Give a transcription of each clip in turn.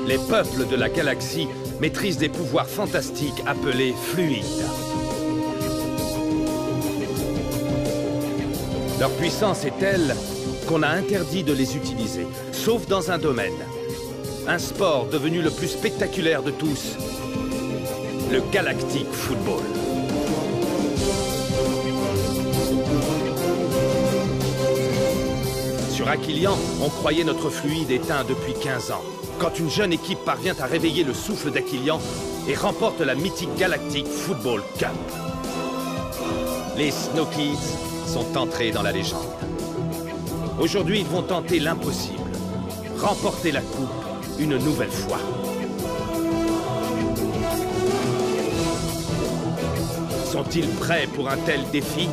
Les peuples de la galaxie maîtrisent des pouvoirs fantastiques appelés fluides. Leur puissance est telle qu'on a interdit de les utiliser, sauf dans un domaine. Un sport devenu le plus spectaculaire de tous, le Galactic Football. Sur Aquilian, on croyait notre fluide éteint depuis 15 ans. Quand une jeune équipe parvient à réveiller le souffle d'Aquilian et remporte la mythique Galactic Football Cup. Les Snow Kids sont entrés dans la légende. Aujourd'hui, ils vont tenter l'impossible. Remporter la coupe une nouvelle fois. Sont-ils prêts pour un tel défi?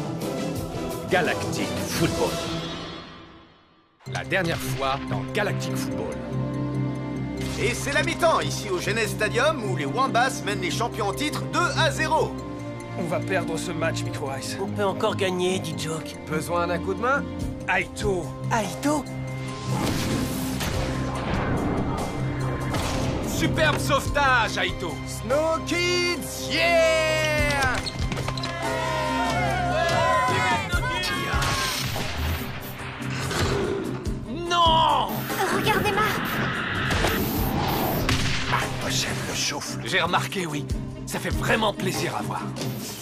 Galactic Football. La dernière fois dans Galactic Football. Et c'est la mi-temps ici au Genes Stadium où les Wombats mènent les champions en titre 2-0. On va perdre ce match, Micro Ice. On peut encore gagner, dit Joke. Besoin d'un coup de main? Aito! Aito? Superbe sauvetage, Aito! Snow Kids, yeah! Non! Regardez Marc! Marc possède le souffle. J'ai remarqué, oui. Ça fait vraiment plaisir à voir.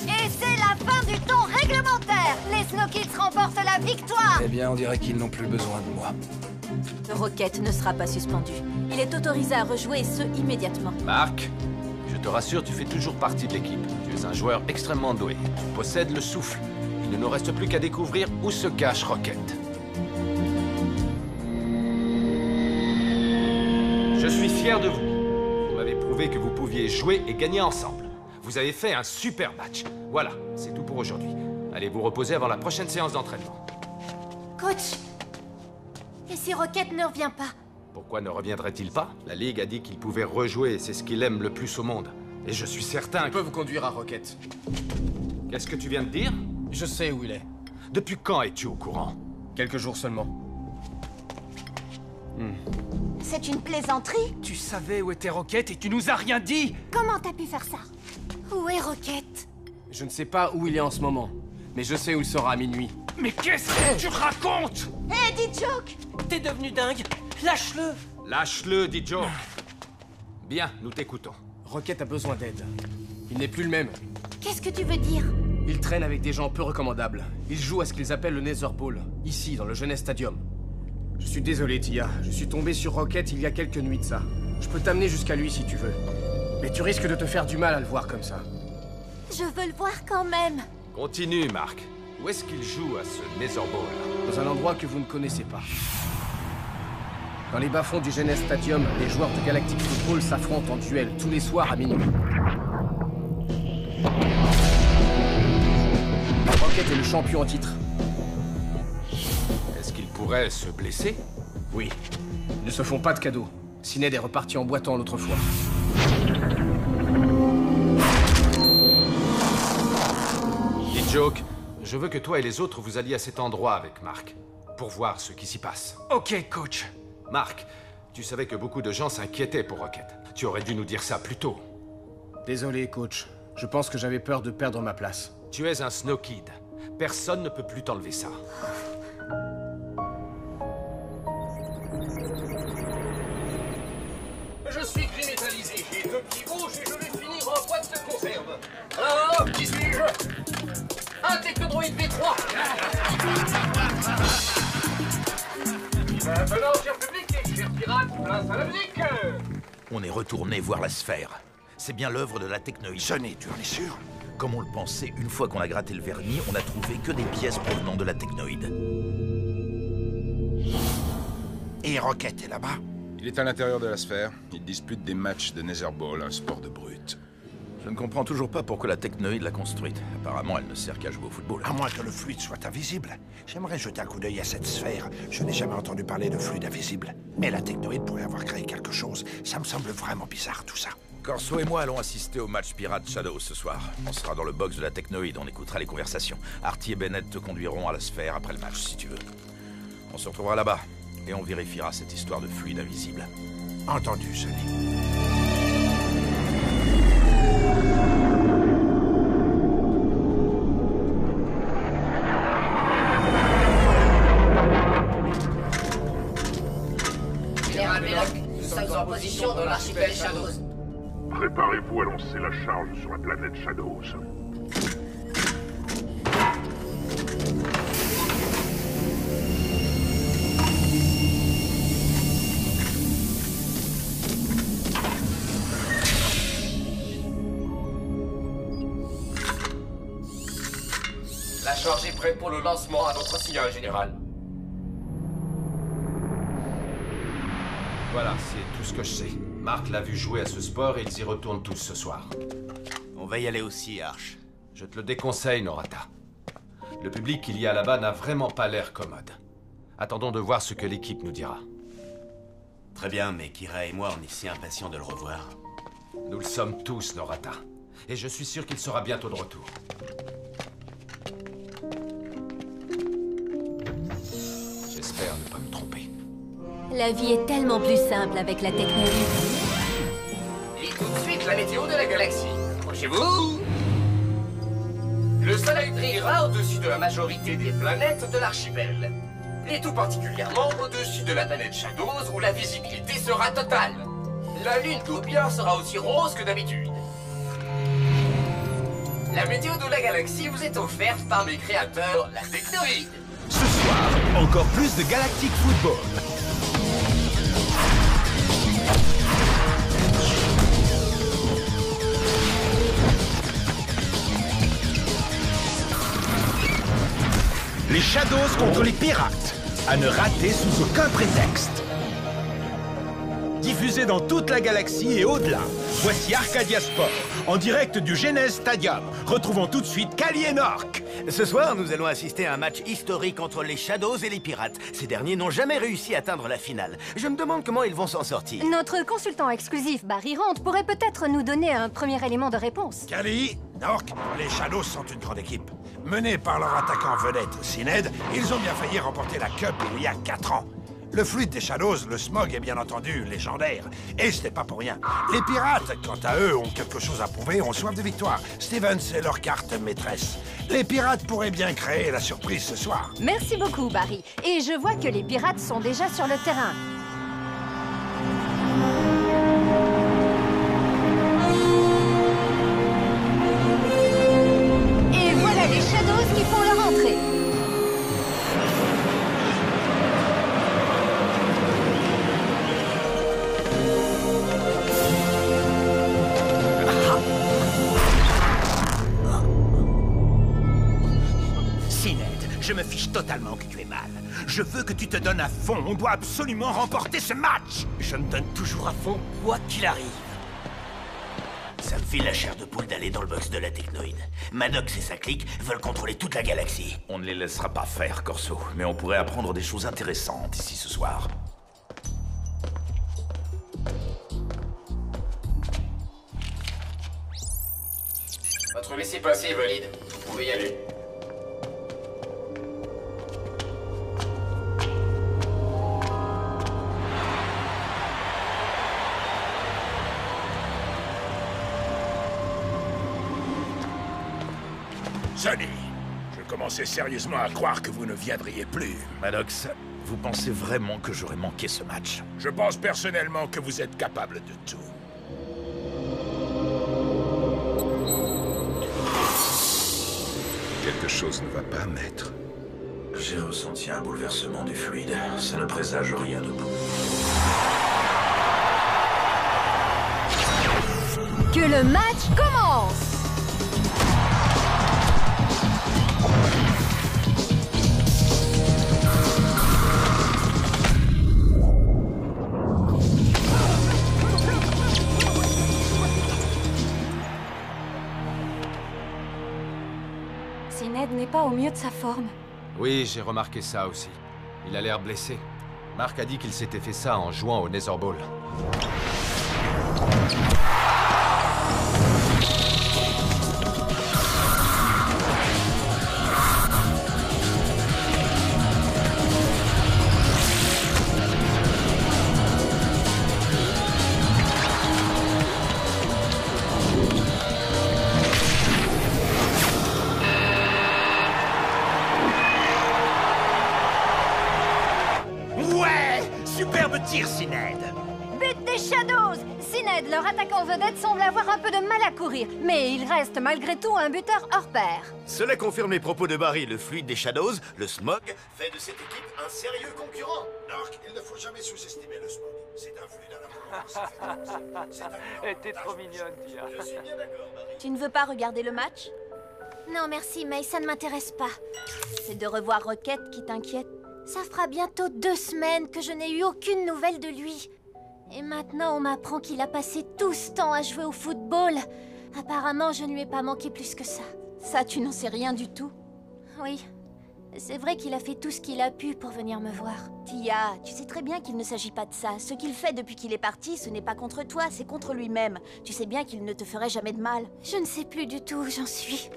Et c'est la fin du temps réglementaire! Les Snow Kids remportent la victoire! Eh bien, on dirait qu'ils n'ont plus besoin de moi. Rocket ne sera pas suspendu. Il est autorisé à rejouer, et ce, immédiatement. Marc, je te rassure, tu fais toujours partie de l'équipe. Tu es un joueur extrêmement doué. Tu possèdes le souffle. Il ne nous reste plus qu'à découvrir où se cache Rocket. Je suis fier de vous. Vous m'avez prouvé que vous pouviez jouer et gagner ensemble. Vous avez fait un super match. Voilà, c'est tout pour aujourd'hui. Allez vous reposer avant la prochaine séance d'entraînement. Coach! Et si Rocket ne revient pas? Pourquoi ne reviendrait-il pas? La Ligue a dit qu'il pouvait rejouer, c'est ce qu'il aime le plus au monde. Et je suis certain Je peux vous conduire à Rocket. Qu'est-ce que tu viens de dire? Je sais où il est. Depuis quand es-tu au courant? Quelques jours seulement. C'est une plaisanterie? Tu savais où était Rocket et tu nous as rien dit! Comment t'as pu faire ça? Où est Rocket? Je ne sais pas où il est en ce moment, mais je sais où il sera à minuit. Mais qu'est-ce que tu racontes? Hé, dit Joke! T'es devenu dingue? Lâche-le! Lâche-le, dit Joe. Bien, nous t'écoutons. Rocket a besoin d'aide. Il n'est plus le même. Qu'est-ce que tu veux dire? Il traîne avec des gens peu recommandables. Il joue à ce qu'ils appellent le Nether Ball, ici, dans le Genes Stadium. Je suis désolé, Tia. Je suis tombé sur Rocket il y a quelques nuits de ça. Je peux t'amener jusqu'à lui si tu veux. Mais tu risques de te faire du mal à le voir comme ça. Je veux le voir quand même. Continue, Marc. Où est-ce qu'il joue à ce Nether Ball? Dans un endroit que vous ne connaissez pas. Dans les bas-fonds du Genes Stadium, les joueurs de Galactic Football s'affrontent en duel tous les soirs à minuit. Rocket est le champion en titre. Est-ce qu'il pourrait se blesser? Oui. Ils ne se font pas de cadeaux. Sinéad est reparti en boitant l'autre fois. Dit Joke, je veux que toi et les autres vous alliez à cet endroit avec Marc, pour voir ce qui s'y passe. Ok, coach. Marc, tu savais que beaucoup de gens s'inquiétaient pour Rocket. Tu aurais dû nous dire ça plus tôt. Désolé, coach. Je pense que j'avais peur de perdre ma place. Tu es un Snow Kid. Personne ne peut plus t'enlever ça. Je suis métallisé, j'ai 2 petits rouges et je vais finir en boîte de conserve. Alors, qui suis-je? Un Technodroid V3. Maintenant, cher public et cher pirate, place à la musique. On est retourné voir la sphère. C'est bien l'œuvre de la technoïde. Sonny, tu en es sûr? Comme on le pensait, une fois qu'on a gratté le vernis, on a trouvé que des pièces provenant de la technoïde. Et Rocket est là-bas? Il est à l'intérieur de la sphère. Il dispute des matchs de Nether Ball, un sport de brute. Je ne comprends toujours pas pourquoi la technoïde l'a construite. Apparemment, elle ne sert qu'à jouer au football. À moins que le fluide soit invisible. J'aimerais jeter un coup d'œil à cette sphère. Je n'ai jamais entendu parler de fluide invisible. Mais la technoïde pourrait avoir créé quelque chose. Ça me semble vraiment bizarre, tout ça. Corso et moi allons assister au match Pirate Shadow ce soir. On sera dans le box de la technoïde, on écoutera les conversations. Artie et Bennett te conduiront à la sphère après le match, si tu veux. On se retrouvera là-bas. et on vérifiera cette histoire de fluide invisible. Entendu, Sonny. Nous sommes en position dans l'archipel Shadows. Préparez-vous à lancer la charge sur la planète Shadows. La charge est prête pour le lancement à notre signal général. Voilà, c'est tout ce que je sais. Mark l'a vu jouer à ce sport et ils y retournent tous ce soir. On va y aller aussi, Arch. Je te le déconseille, Norata. Le public qu'il y a là-bas n'a vraiment pas l'air commode. Attendons de voir ce que l'équipe nous dira. Très bien, mais Kira et moi, on est si impatients de le revoir. Nous le sommes tous, Norata. Et je suis sûr qu'il sera bientôt de retour. J'espère ne pas me tromper. La vie est tellement plus simple avec la technologie. Et tout de suite la météo de la galaxie. Approchez-vous. Le soleil brillera au-dessus de la majorité des planètes de l'archipel. Et tout particulièrement au-dessus de la planète Shadows où la visibilité sera totale. La lune d'Obia sera aussi rose que d'habitude. La météo de la galaxie vous est offerte par mes créateurs, la Technoïde. Ce soir, encore plus de Galactic Football. Les Shadows contre les Pirates. À ne rater sous aucun prétexte. Diffusé dans toute la galaxie et au-delà. Voici Arcadia Sport, en direct du Genèse Stadium. Retrouvons tout de suite Kali et Nork. Ce soir, nous allons assister à un match historique entre les Shadows et les Pirates. Ces derniers n'ont jamais réussi à atteindre la finale. Je me demande comment ils vont s'en sortir. Notre consultant exclusif, Barry Rand, pourrait peut-être nous donner un premier élément de réponse. Kali, Nork, les Shadows sont une grande équipe. Menés par leur attaquant vedette, Syned, ils ont bien failli remporter la Cup il y a 4 ans. Le fluide des Shadows, le smog est bien entendu légendaire. Et ce n'est pas pour rien. Les pirates, quant à eux, ont quelque chose à prouver, ont soif de victoire. Stevens est leur carte maîtresse. Les pirates pourraient bien créer la surprise ce soir. Merci beaucoup, Barry. Et je vois que les pirates sont déjà sur le terrain. Et voilà les Shadows qui font leur entrée. Je me fiche totalement que tu aies mal. Je veux que tu te donnes à fond. On doit absolument remporter ce match. Je me donne toujours à fond, quoi qu'il arrive. Ça me file la chair de poule d'aller dans le box de la Technoïde. Maddox et sa clique veulent contrôler toute la galaxie. On ne les laissera pas faire, Corso. Mais on pourrait apprendre des choses intéressantes ici ce soir. Votre laissez-passer valide. Vous pouvez y aller. Sonny, je commençais sérieusement à croire que vous ne viendriez plus. Maddox, vous pensez vraiment que j'aurais manqué ce match? Je pense personnellement que vous êtes capable de tout. Quelque chose ne va pas, maître. J'ai ressenti un bouleversement du fluide. Ça ne présage rien de bon. Que le match commence! Syned n'est pas au mieux de sa forme. Oui, j'ai remarqué ça aussi. Il a l'air blessé. Mark a dit qu'il s'était fait ça en jouant au Nether Ball. superbe tir, Sined. But des Shadows! Sined, leur attaquant vedette, semble avoir un peu de mal à courir, mais il reste malgré tout un buteur hors pair. Cela confirme les propos de Barry. Le fluide des Shadows, le Smog, fait de cette équipe un sérieux concurrent. Nork, il ne faut jamais sous-estimer le Smog. C'est un fluide à la province. T'es trop mignonne, Tia. Je suis bien d'accord, Barry. Tu ne veux pas regarder le match? Non, merci, mais ça ne m'intéresse pas. C'est de revoir Rocket qui t'inquiète. Ça fera bientôt 2 semaines que je n'ai eu aucune nouvelle de lui. Et maintenant, on m'apprend qu'il a passé tout ce temps à jouer au football. Apparemment, je ne lui ai pas manqué plus que ça. Ça, tu n'en sais rien du tout. Oui, c'est vrai qu'il a fait tout ce qu'il a pu pour venir me voir. Tia, tu sais très bien qu'il ne s'agit pas de ça. Ce qu'il fait depuis qu'il est parti, ce n'est pas contre toi, c'est contre lui-même. Tu sais bien qu'il ne te ferait jamais de mal. Je ne sais plus du tout où j'en suis.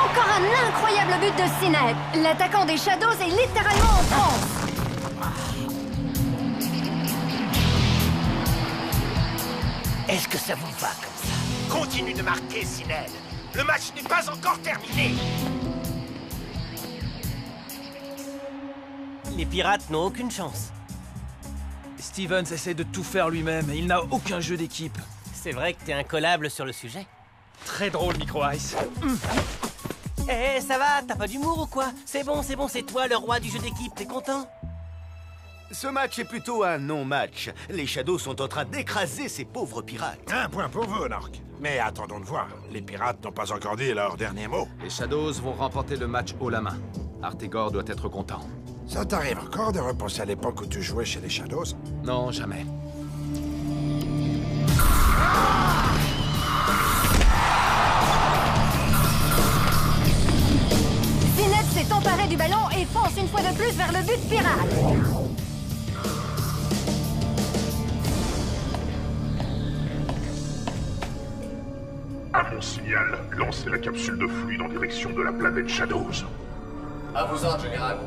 Encore un incroyable but de Sined. L'attaquant des Shadows est littéralement en France. Est-ce que ça vous va comme ça? Continue de marquer, Sined. Le match n'est pas encore terminé. Les pirates n'ont aucune chance. Stevens essaie de tout faire lui-même et il n'a aucun jeu d'équipe. C'est vrai que t'es incollable sur le sujet. Très drôle, Micro Ice. Eh, ça va? T'as pas d'humour ou quoi? C'est bon, c'est toi le roi du jeu d'équipe, t'es content? Ce match est plutôt un non-match. Les Shadows sont en train d'écraser ces pauvres pirates. Un point pour vous, Nork. Mais attendons de voir. Les pirates n'ont pas encore dit leur dernier mot. Les Shadows vont remporter le match haut la main. Artegor doit être content. Ça t'arrive encore de repenser à l'époque où tu jouais chez les Shadows? Non, jamais. Sined s'est emparé du ballon et fonce une fois de plus vers le but pirate. À mon signal, lancez la capsule de fluide en direction de la planète Shadows. À vos ordres, général.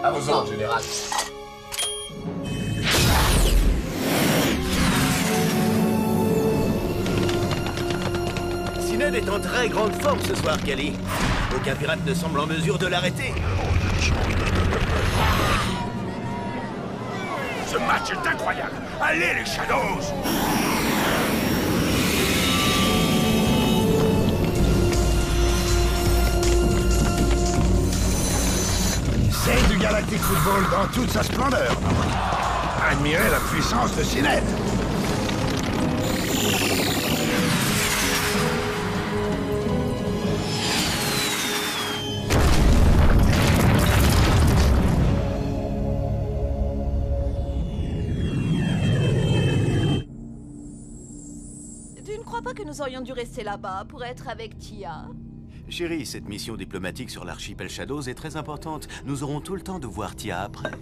À vos ordres, général. Sined est en très grande forme ce soir, Kali. Aucun pirate ne semble en mesure de l'arrêter. Ce match est incroyable. Allez, les Shadows! C'est du Galactic Football dans toute sa splendeur. Admirez la puissance de Sined. Tu ne crois pas que nous aurions dû rester là-bas pour être avec Tia? Chérie, cette mission diplomatique sur l'archipel Shadows est très importante. Nous aurons tout le temps de voir Tia après.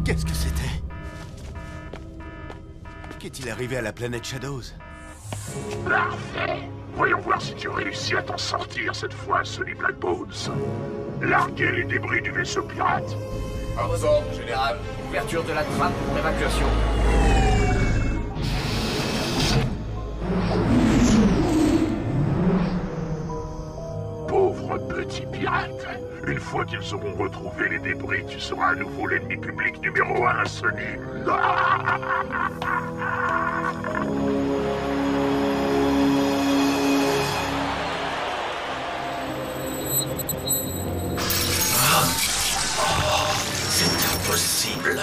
Qu'est-ce que c'était? Qu'est-il arrivé à la planète Shadows? Parfait. Voyons voir si tu réussis à t'en sortir cette fois, Sonny Black Bones. Larguez les débris du vaisseau pirate. À vos ordres, général. Ouverture de la trappe pour évacuation. Pauvre petit pirate. Une fois qu'ils auront retrouvé les débris, tu seras à nouveau l'ennemi public numéro 1, Sonny. C'est impossible.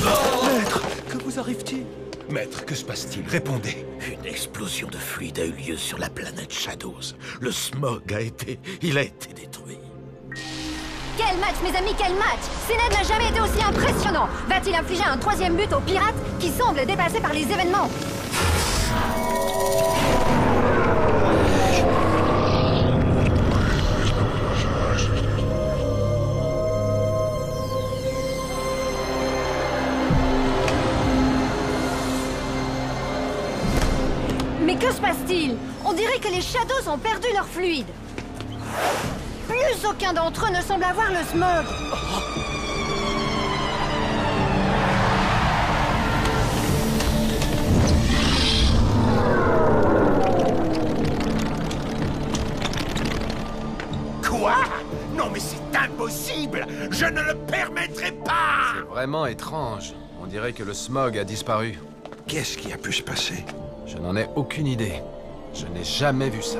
Maître, que vous arrive-t-il? Maître, que se passe-t-il? Répondez. Une explosion de fluide a eu lieu sur la planète Shadows. Le smog a été détruit. Quel match, mes amis, quel match! Sined n'a jamais été aussi impressionnant! Va-t-il infliger un 3e but aux pirates qui semblent dépassés par les événements? On dirait que les Shadows ont perdu leur fluide. Plus aucun d'entre eux ne semble avoir le smog. Quoi? Non mais c'est impossible! Je ne le permettrai pas! C'est vraiment étrange. On dirait que le smog a disparu. Qu'est-ce qui a pu se passer? Je n'en ai aucune idée. Je n'ai jamais vu ça.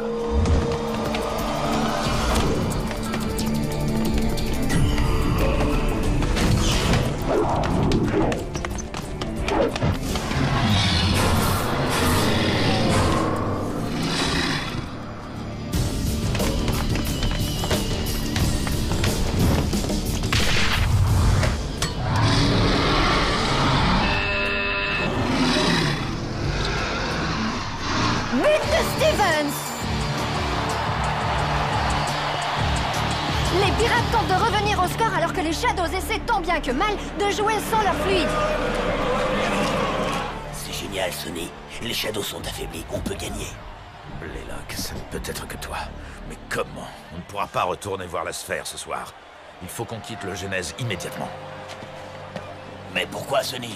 Stevens! Les pirates tentent de revenir au score alors que les Shadows essaient tant bien que mal de jouer sans leur fluide. C'est génial, Sonny. Les Shadows sont affaiblis, on peut gagner. Blaylock, ça ne peut être que toi. Mais comment? On ne pourra pas retourner voir la sphère ce soir. Il faut qu'on quitte le Genèse immédiatement. Mais pourquoi, Sonny?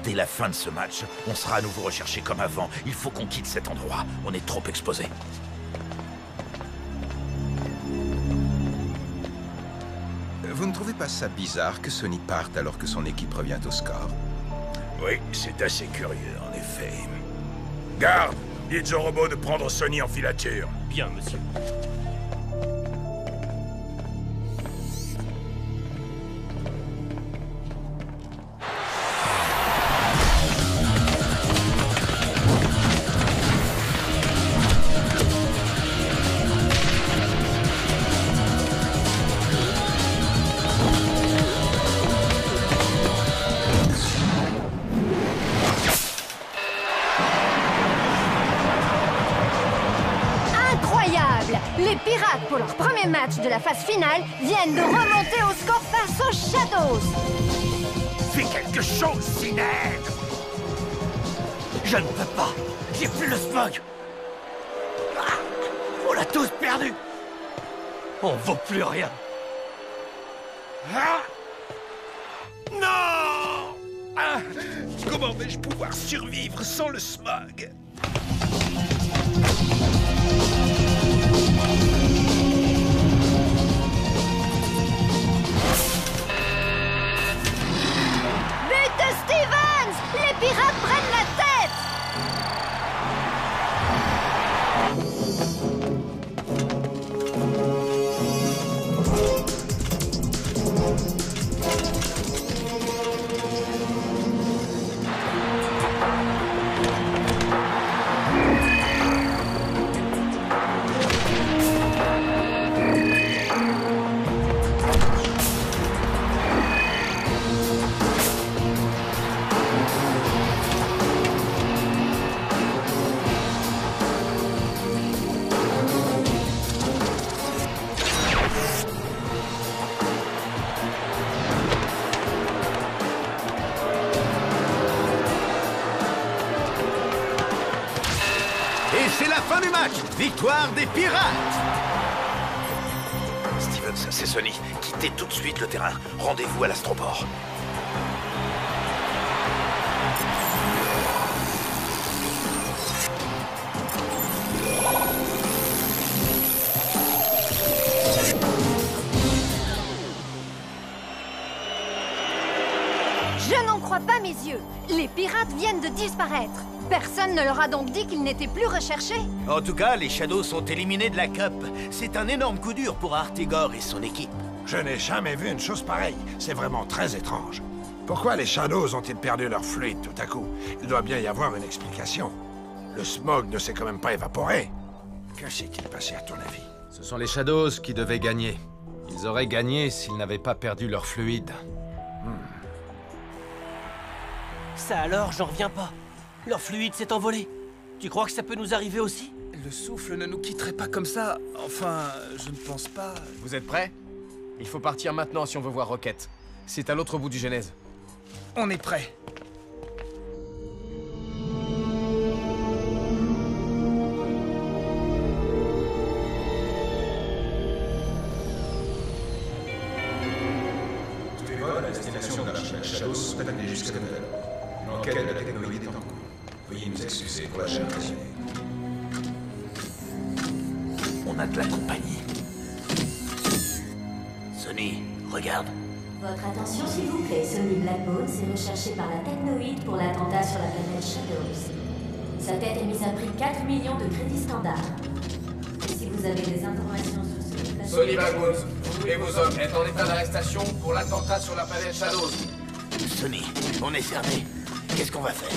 Dès la fin de ce match, on sera à nouveau recherché comme avant. Il faut qu'on quitte cet endroit. On est trop exposé. Vous ne trouvez pas ça bizarre que Sonny parte alors que son équipe revient au score? Oui, c'est assez curieux, en effet. Garde! Dites au robot de prendre Sonny en filature. Bien, monsieur. Les pirates, pour leur premier match de la phase finale, viennent de remonter au score face aux Shadows. Fais quelque chose, Sined! Je ne peux pas. J'ai plus le smog. Ah, on l'a tous perdu. On vaut plus rien. Ah! Non! Ah! Comment vais-je pouvoir survivre sans le smog? But de Stevens! Les pirates prennent la tête! Et c'est la fin du match. Victoire des pirates. Stevens, c'est Sonny. Quittez tout de suite le terrain. Rendez-vous à l'astroport. Je n'en crois pas mes yeux. Les pirates viennent de disparaître. Personne ne leur a donc dit qu'ils n'étaient plus recherchés? En tout cas, les Shadows sont éliminés de la Cup. C'est un énorme coup dur pour Artigor et son équipe. Je n'ai jamais vu une chose pareille. C'est vraiment très étrange. Pourquoi les Shadows ont-ils perdu leur fluide tout à coup? Il doit bien y avoir une explication. Le smog ne s'est quand même pas évaporé. Que s'est-il passé à ton avis? Ce sont les Shadows qui devaient gagner. Ils auraient gagné s'ils n'avaient pas perdu leur fluide. Ça alors, j'en reviens pas. Leur fluide s'est envolé. Tu crois que ça peut nous arriver aussi? Le souffle ne nous quitterait pas comme ça. Enfin, je ne pense pas. Vous êtes prêts? Il faut partir maintenant si on veut voir Rocket. C'est à l'autre bout du Genèse. On est prêts. Shadows sont attaqués jusqu'à nouvel. L'enquête de la technologie est en cours. Veuillez nous excuser pour la chaîne résumée. On a de la compagnie. Sonny, regarde. Votre attention s'il vous plaît, Sonny Blackbones est recherché par la Technoïde pour l'attentat sur la planète Shadows. Sa tête est mise à prix 4 millions de crédits standards. Et si vous avez des informations sur ce qui passe... Sonny Blackbones, vous et vos hommes êtes en état d'arrestation pour l'attentat sur la planète Shadows. Sonny, on est cerné. Qu'est-ce qu'on va faire?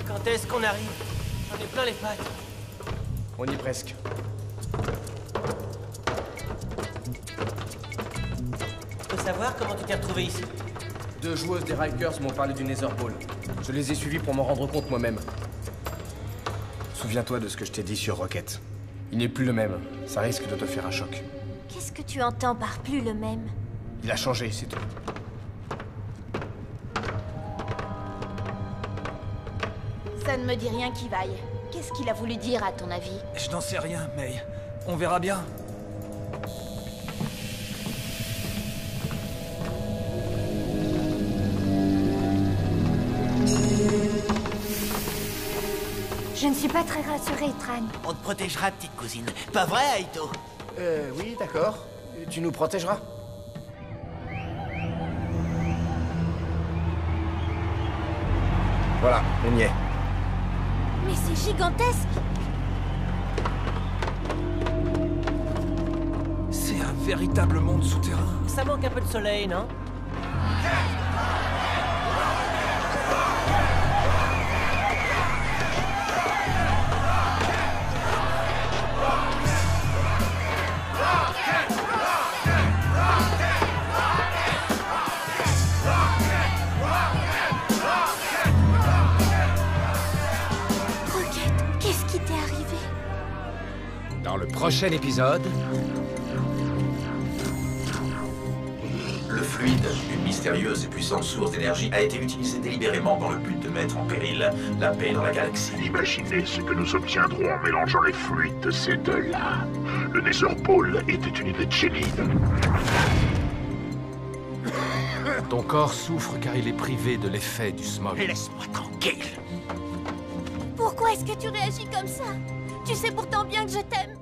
Quand est-ce qu'on arrive? J'en ai plein les pattes. On y est presque. Je peux savoir comment tu t'es retrouvé ici? 2 joueuses des Rikers m'ont parlé du Nether Ball. Je les ai suivies pour m'en rendre compte moi-même. Souviens-toi de ce que je t'ai dit sur Rocket. Il n'est plus le même. Ça risque de te faire un choc. Qu'est-ce que tu entends par plus le même? Il a changé, c'est tout. Ça ne me dit rien qui vaille. Qu'est-ce qu'il a voulu dire, à ton avis? Je n'en sais rien, May. On verra bien. Je ne suis pas très rassurée, Tran. On te protégera, petite cousine. Pas vrai, Aito? Oui, d'accord. Tu nous protégeras? Voilà, on y est. Mais c'est gigantesque! C'est un véritable monde souterrain. Ça manque un peu de soleil, non? Dans le prochain épisode... Le fluide, une mystérieuse et puissante source d'énergie, a été utilisé délibérément dans le but de mettre en péril la paix dans la galaxie. Imaginez ce que nous obtiendrons en mélangeant les fluides de ces deux-là. Le Nether Ball était une idée de génie. Ton corps souffre car il est privé de l'effet du smog. Laisse-moi tranquille. Pourquoi est-ce que tu réagis comme ça? Tu sais pourtant bien que je t'aime.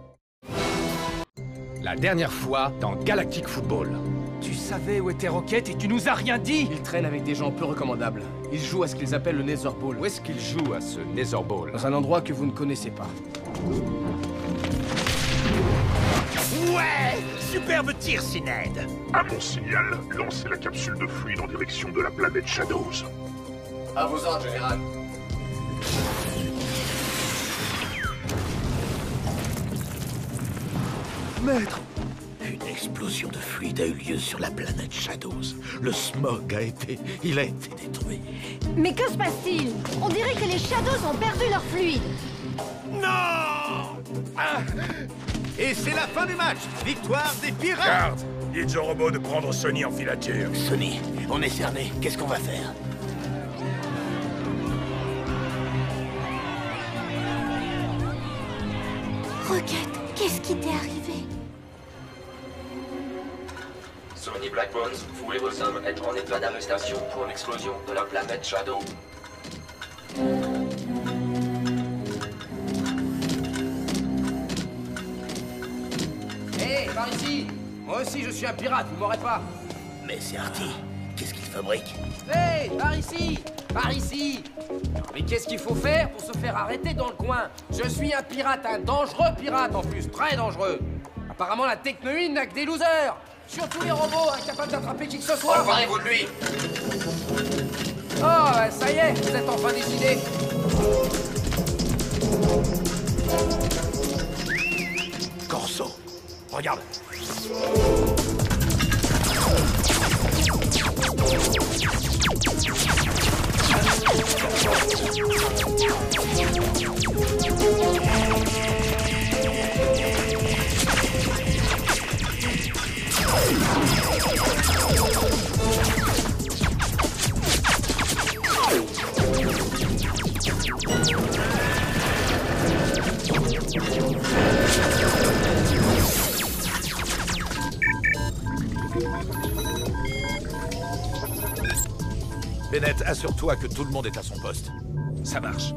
La dernière fois dans Galactic Football. Tu savais où était Rocket et tu nous as rien dit? Ils traînent avec des gens peu recommandables. Ils jouent à ce qu'ils appellent le Nether Ball. Où est-ce qu'ils jouent à ce Nether Ball? Dans un endroit que vous ne connaissez pas. Ouais! Superbe tir, Syned! À mon signal, lancez la capsule de fluide en direction de la planète Shadows. À vos ordres, général. Maître! Une explosion de fluide a eu lieu sur la planète Shadows. Le smog a été détruit. Mais que se passe-t-il? On dirait que les Shadows ont perdu leur fluide. Non! Ah. Et c'est la fin du match. Victoire des pirates. Garde! Dites au robot de prendre Sonny en filature. Sonny, on est cerné. Qu'est-ce qu'on va faire? Rocket, qu'est-ce qui t'est arrivé? Sonny Blackbones, vous et vos hommes êtes en état d'arrestation pour l'explosion de la planète Shadow. Hé, par ici! Moi aussi, je suis un pirate, vous m'aurez pas! Mais c'est Artie. Qu'est-ce qu'il fabrique? Hé, par ici! Par ici! Mais qu'est-ce qu'il faut faire pour se faire arrêter dans le coin? Je suis un pirate, un dangereux pirate en plus, très dangereux! Apparemment, la technoïde n'a que des losers! Surtout les robots, incapables d'attraper qui que ce soit! Emparez-vous de lui! Oh, ça y est, vous êtes enfin décidés! Corso, regarde! Bennett, assure-toi que tout le monde est à son poste. Ça marche.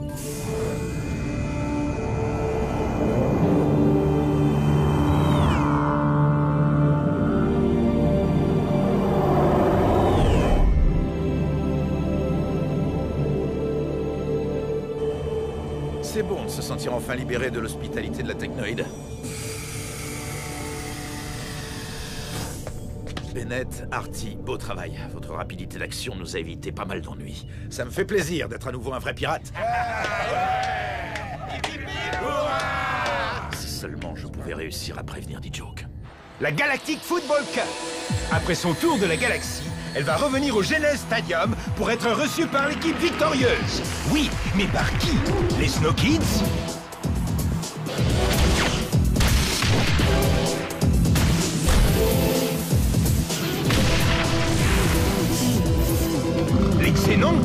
C'est bon de se sentir enfin libéré de l'hospitalité de la Technoïde. Bennett, Artie, beau travail. Votre rapidité d'action nous a évité pas mal d'ennuis. Ça me fait plaisir d'être à nouveau un vrai pirate. Si seulement je pouvais réussir à prévenir D-Joke. La Galactic Football Cup. Après son tour de la galaxie, elle va revenir au Genèse Stadium pour être reçue par l'équipe victorieuse. Oui, mais par qui? Les Snow Kids? Les Xénons?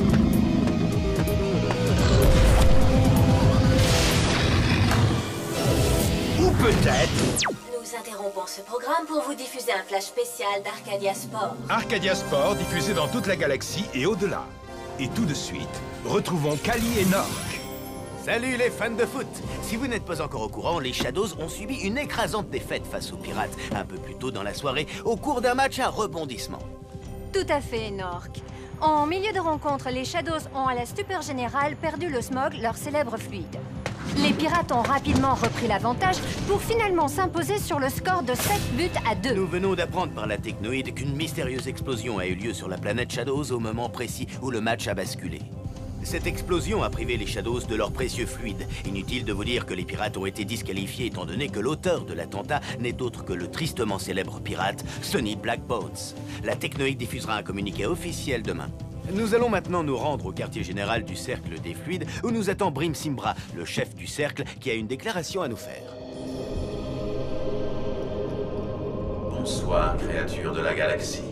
Ou peut-être... Nous interrompons ce programme pour vous diffuser un flash spécial d'Arcadia Sport. Arcadia Sport diffusé dans toute la galaxie et au-delà. Et tout de suite, retrouvons Kali et Nork. Salut les fans de foot! Si vous n'êtes pas encore au courant, les Shadows ont subi une écrasante défaite face aux Pirates, un peu plus tôt dans la soirée, au cours d'un match à rebondissement. Tout à fait, Nork. En milieu de rencontre, les Shadows ont à la stupeur générale perdu le Smog, leur célèbre fluide. Les Pirates ont rapidement repris l'avantage pour finalement s'imposer sur le score de 7 buts à 2. Nous venons d'apprendre par la Technoïde qu'une mystérieuse explosion a eu lieu sur la planète Shadows au moment précis où le match a basculé. Cette explosion a privé les Shadows de leur précieux fluide. Inutile de vous dire que les pirates ont été disqualifiés étant donné que l'auteur de l'attentat n'est autre que le tristement célèbre pirate Sonny Blackbones. La Technoïde diffusera un communiqué officiel demain. Nous allons maintenant nous rendre au quartier général du Cercle des Fluides où nous attend Brim Simbra, le chef du Cercle, qui a une déclaration à nous faire. Bonsoir, créatures de la galaxie.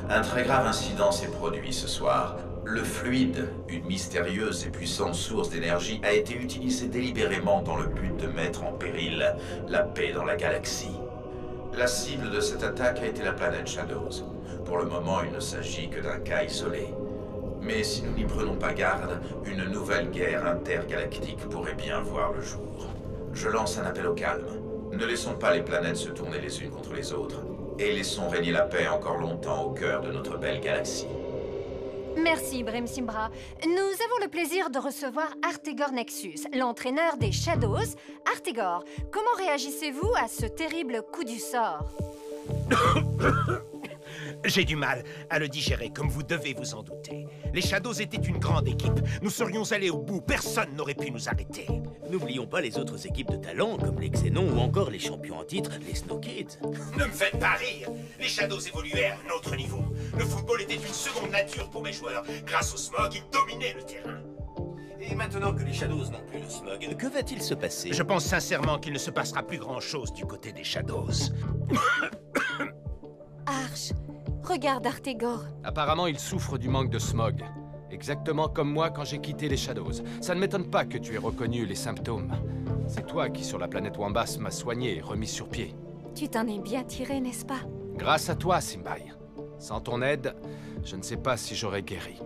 Un très grave incident s'est produit ce soir. Le fluide, une mystérieuse et puissante source d'énergie, a été utilisé délibérément dans le but de mettre en péril la paix dans la galaxie. La cible de cette attaque a été la planète Shadows. Pour le moment, il ne s'agit que d'un cas isolé. Mais si nous n'y prenons pas garde, une nouvelle guerre intergalactique pourrait bien voir le jour. Je lance un appel au calme. Ne laissons pas les planètes se tourner les unes contre les autres. Et laissons régner la paix encore longtemps au cœur de notre belle galaxie. Merci, Brim Simbra. Nous avons le plaisir de recevoir Artegor Nexus, l'entraîneur des Shadows. Artegor, comment réagissez-vous à ce terrible coup du sort? J'ai du mal à le digérer, comme vous devez vous en douter. Les Shadows étaient une grande équipe. Nous serions allés au bout. Personne n'aurait pu nous arrêter. N'oublions pas les autres équipes de talent, comme les Xénons ou encore les champions en titre, les Snow Kids. Ne me faites pas rire. Les Shadows évoluaient à un autre niveau. Le football était une seconde nature pour mes joueurs. Grâce au Smog, ils dominaient le terrain. Et maintenant que les Shadows n'ont plus le Smog, que va-t-il se passer? Je pense sincèrement qu'il ne se passera plus grand-chose du côté des Shadows. Arch, regarde Artegor. Apparemment, il souffre du manque de smog. Exactement comme moi quand j'ai quitté les Shadows. Ça ne m'étonne pas que tu aies reconnu les symptômes. C'est toi qui, sur la planète Wambas, m'as soigné et remis sur pied. Tu t'en es bien tiré, n'est-ce pas? Grâce à toi, Simbai. Sans ton aide, je ne sais pas si j'aurais guéri.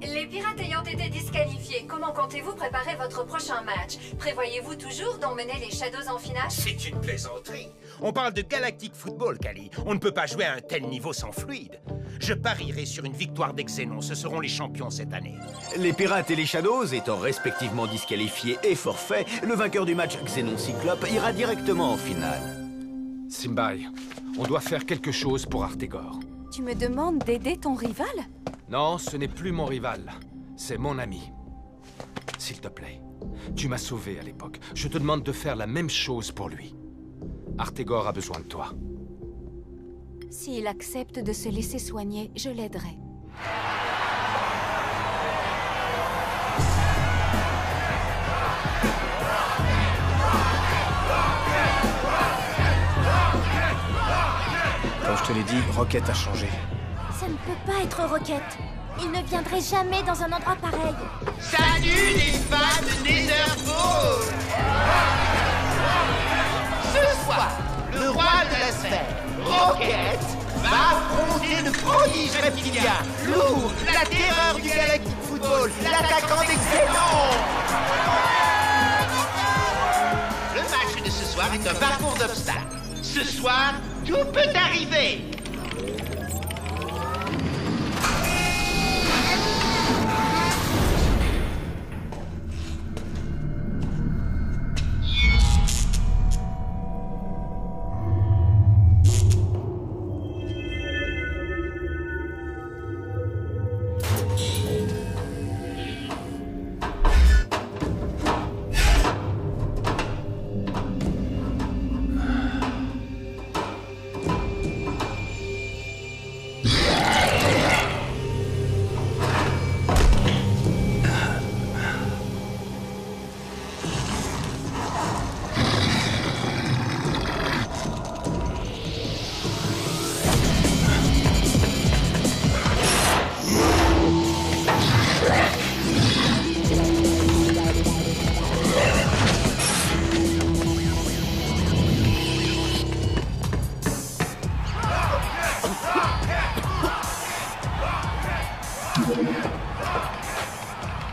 Les pirates ayant été disqualifiés, comment comptez-vous préparer votre prochain match? Prévoyez-vous toujours d'emmener les Shadows en finale? C'est une plaisanterie. On parle de Galactic Football, Kali. On ne peut pas jouer à un tel niveau sans fluide. Je parierai sur une victoire des Xénons. Ce seront les champions cette année. Les pirates et les Shadows étant respectivement disqualifiés et forfaits, le vainqueur du match Xénon Cyclope ira directement en finale. Simbai, on doit faire quelque chose pour Artegor. Tu me demandes d'aider ton rival? Non, ce n'est plus mon rival. C'est mon ami. S'il te plaît, tu m'as sauvé à l'époque. Je te demande de faire la même chose pour lui. Artegor a besoin de toi. S'il accepte de se laisser soigner, je l'aiderai. Comme je te l'ai dit, Rocket a changé. Ça ne peut pas être Rocket. Il ne viendrait jamais dans un endroit pareil. Salut les fans de Netherfall! Ce soir, le roi de la sphère, Rocket, va affronter le prodige reptilien, Lou, la terreur du Galactic Football, l'attaquant d'excellence. Le match de ce soir est un parcours d'obstacles. Ce soir, tout peut arriver.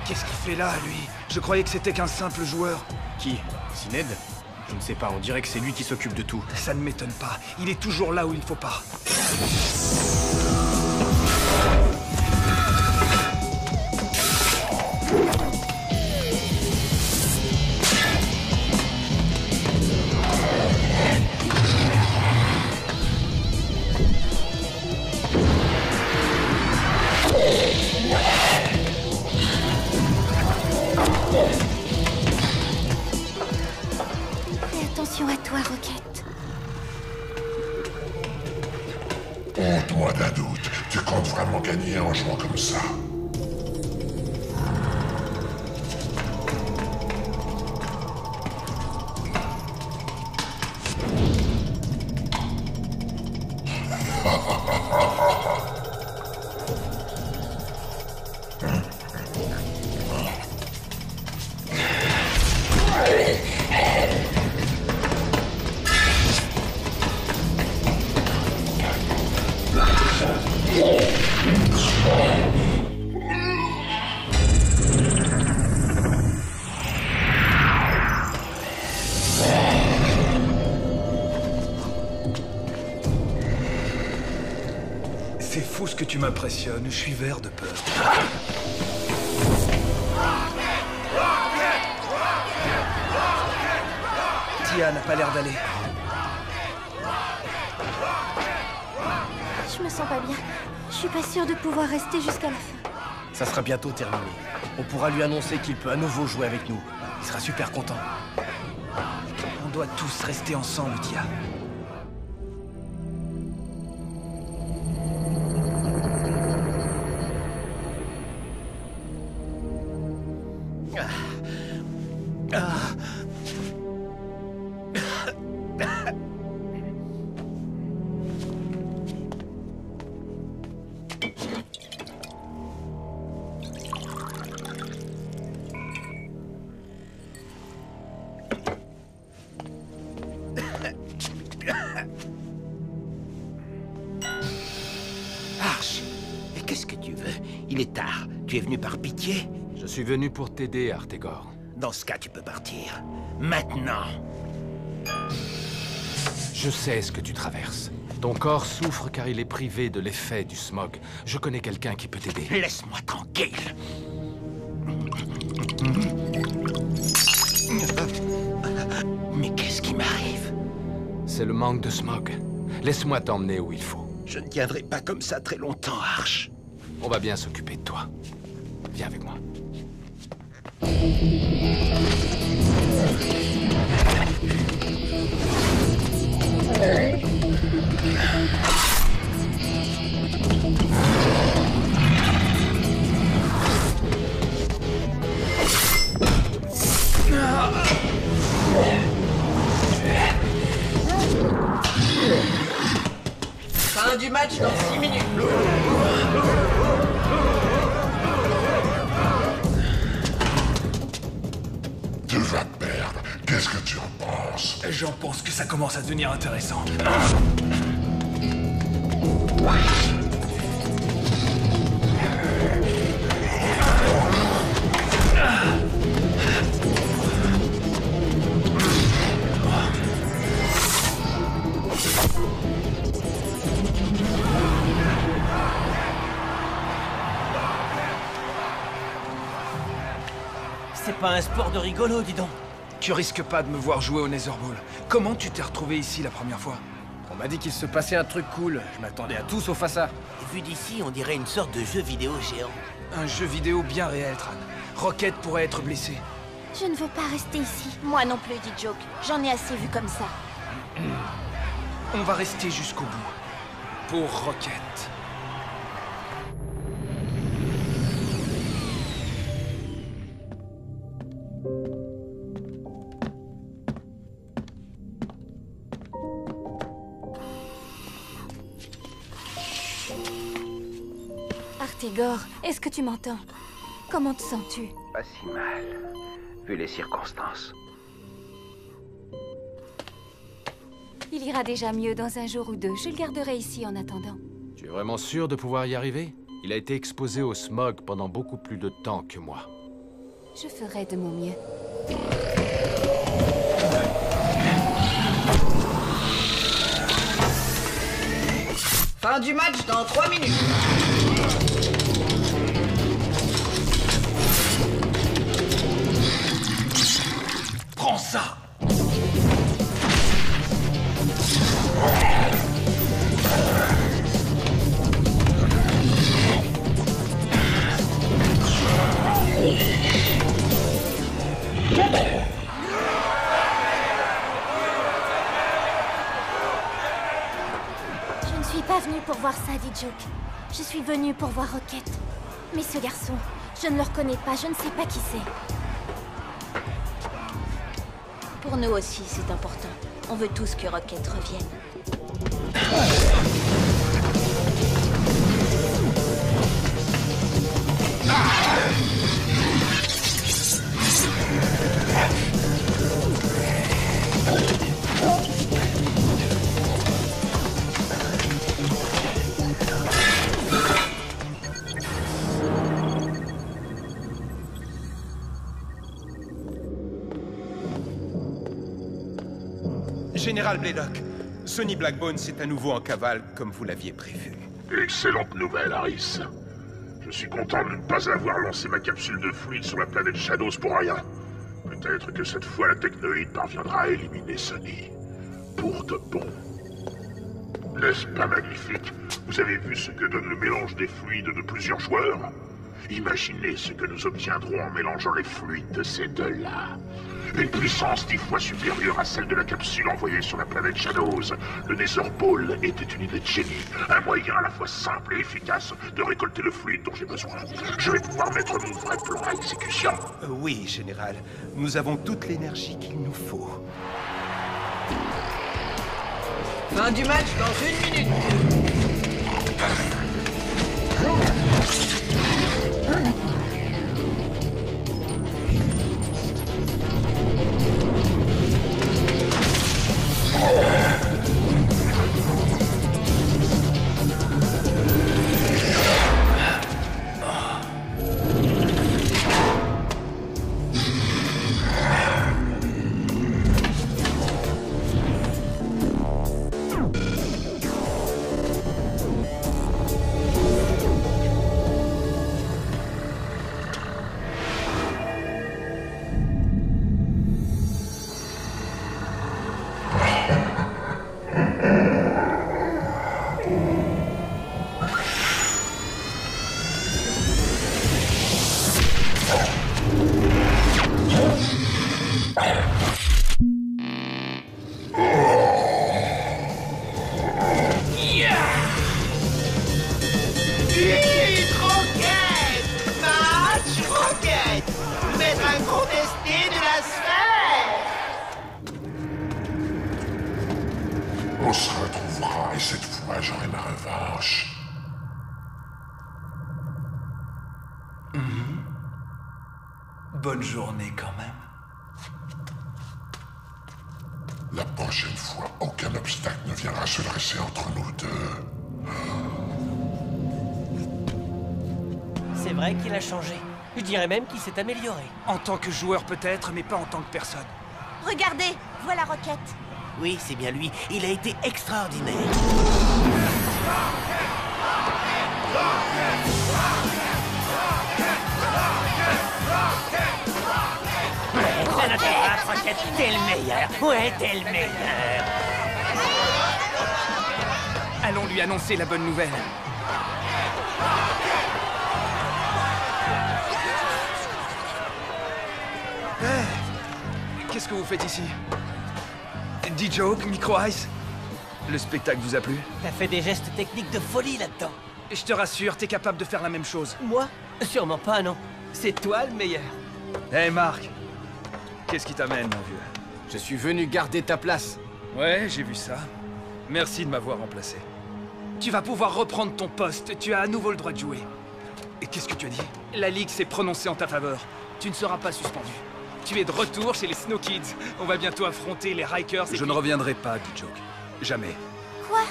Qu'est-ce qu'il fait là, lui? Je croyais que c'était qu'un simple joueur. Qui? Syned? Je ne sais pas, on dirait que c'est lui qui s'occupe de tout. Ça ne m'étonne pas. Il est toujours là où il faut pas. Fais attention à toi, Rocket. Honte-moi d'un doute. Tu comptes vraiment gagner en jouant comme ça? C'est fou ce que tu m'impressionnes, je suis vert de peur. Tia n'a pas l'air d'aller. Je me sens pas bien. Je suis pas sûre de pouvoir rester jusqu'à la fin. Ça sera bientôt terminé. On pourra lui annoncer qu'il peut à nouveau jouer avec nous. Il sera super content. On doit tous rester ensemble, Tia. Arch, et qu'est-ce que tu veux? Il est tard. Tu es venu par pitié? Je suis venu pour t'aider, Artegor. Dans ce cas, tu peux partir. Maintenant. Je sais ce que tu traverses. Ton corps souffre car il est privé de l'effet du smog. Je connais quelqu'un qui peut t'aider. Laisse-moi tranquille. Mais qu'est-ce qui m'arrive? C'est le manque de smog. Laisse-moi t'emmener où il faut. Je ne tiendrai pas comme ça très longtemps, Arch. On va bien s'occuper de toi. Viens avec moi. Fin du match dans 6 minutes. Tu vas perdre. Qu'est-ce que tu en penses? J'en pense que ça commence à devenir intéressant. C'est pas un sport de rigolo, dis donc. Tu risques pas de me voir jouer au Netherball. Comment tu t'es retrouvé ici la première fois? On m'a dit qu'il se passait un truc cool. Je m'attendais à tout sauf à ça. Vu d'ici, on dirait une sorte de jeu vidéo géant. Un jeu vidéo bien réel, Tran. Rocket pourrait être blessé. Je ne veux pas rester ici. Moi non plus, dit Joke. J'en ai assez vu comme ça. On va rester jusqu'au bout. Pour Rocket. Artigor, est-ce que tu m'entends? Comment te sens-tu? Pas si mal, vu les circonstances. Il ira déjà mieux dans un jour ou deux. Je le garderai ici en attendant. Tu es vraiment sûr de pouvoir y arriver? Il a été exposé au smog pendant beaucoup plus de temps que moi. Je ferai de mon mieux. Fin du match dans 3 minutes. Prends ça! Je ne suis pas venue pour voir ça, dit Joke. Je suis venue pour voir Rocket. Mais ce garçon, je ne le reconnais pas, je ne sais pas qui c'est. Pour nous aussi, c'est important. On veut tous que Rocket revienne. Général Blaylock, Sonny Blackbones est à nouveau en cavale, comme vous l'aviez prévu. Excellente nouvelle, Harris. Je suis content de ne pas avoir lancé ma capsule de fluide sur la planète Shadows pour rien. Peut-être que cette fois la technoïde parviendra à éliminer Sonny. Pour de bon. N'est-ce pas magnifique? Vous avez vu ce que donne le mélange des fluides de plusieurs joueurs? Imaginez ce que nous obtiendrons en mélangeant les fluides de ces deux-là. Une puissance 10 fois supérieure à celle de la capsule envoyée sur la planète Shadows. Le Netherball était une idée de génie, un moyen à la fois simple et efficace de récolter le fluide dont j'ai besoin. Je vais pouvoir mettre mon vrai plan à exécution. Oui, Général. Nous avons toute l'énergie qu'il nous faut. Fin du match dans 1 minute. On se retrouvera et cette fois j'aurai ma revanche. Bonne journée quand même. La prochaine fois, aucun obstacle ne viendra se dresser entre nous deux. C'est vrai qu'il a changé. Je dirais même qu'il s'est amélioré. En tant que joueur peut-être, mais pas en tant que personne. Regardez, voilà Rocket. Oui, c'est bien lui. Il a été extraordinaire. C'est notre race, Rocket. T'es le meilleur. Ouais, t'es le meilleur. Allons lui annoncer la bonne nouvelle. Qu'est-ce que vous faites ici? D-Joke, Micro Ice? Le spectacle vous a plu? T'as fait des gestes techniques de folie là-dedans. Et je te rassure, t'es capable de faire la même chose. Moi? Sûrement pas, non. C'est toi le meilleur. Hé, Marc. Qu'est-ce qui t'amène, mon vieux? Je suis venu garder ta place. Ouais, j'ai vu ça. Merci de m'avoir remplacé. Tu vas pouvoir reprendre ton poste. Tu as à nouveau le droit de jouer. Et qu'est-ce que tu as dit? La Ligue s'est prononcée en ta faveur. Tu ne seras pas suspendu. Tu es de retour chez les Snow Kids. On va bientôt affronter les Rikers et... Je ne reviendrai pas, D-Joke. Jamais. Quoi?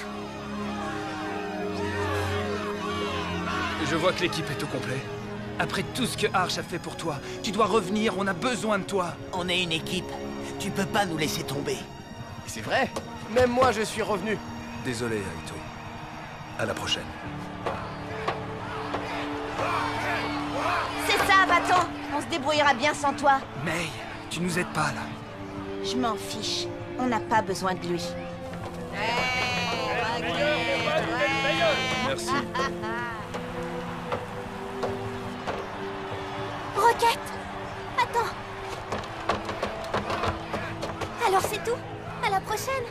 Je vois que l'équipe est au complet. Après tout ce que Arch a fait pour toi, tu dois revenir, on a besoin de toi. On est une équipe. Tu peux pas nous laisser tomber. C'est vrai. Même moi, je suis revenu. Désolé, Aito. À la prochaine. C'est ça, va-t'en. On se débrouillera bien sans toi. May, tu nous aides pas, là. Je m'en fiche. On n'a pas besoin de lui. Merci. Rocket! Attends! Alors c'est tout? À la prochaine?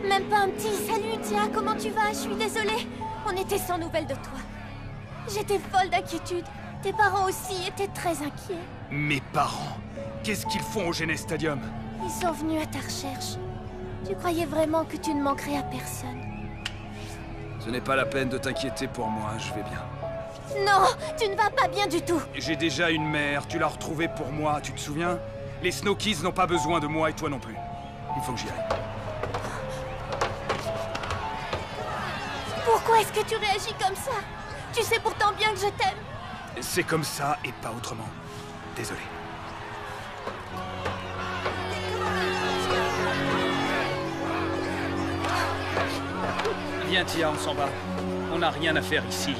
Même pas un petit salut, Tia, comment tu vas? Je suis désolée. On était sans nouvelles de toi. J'étais folle d'inquiétude. Tes parents aussi étaient très inquiets. Mes parents? Qu'est-ce qu'ils font au Genes Stadium? Ils sont venus à ta recherche. Tu croyais vraiment que tu ne manquerais à personne? Ce n'est pas la peine de t'inquiéter pour moi, je vais bien. Non, tu ne vas pas bien du tout. J'ai déjà une mère, tu l'as retrouvée pour moi, tu te souviens? Les Snow Kids n'ont pas besoin de moi et toi non plus. Il faut que j'y aille. Pourquoi est-ce que tu réagis comme ça? Tu sais pourtant bien que je t'aime. C'est comme ça et pas autrement. Désolé. Viens, Tia, on s'en va. On n'a rien à faire ici.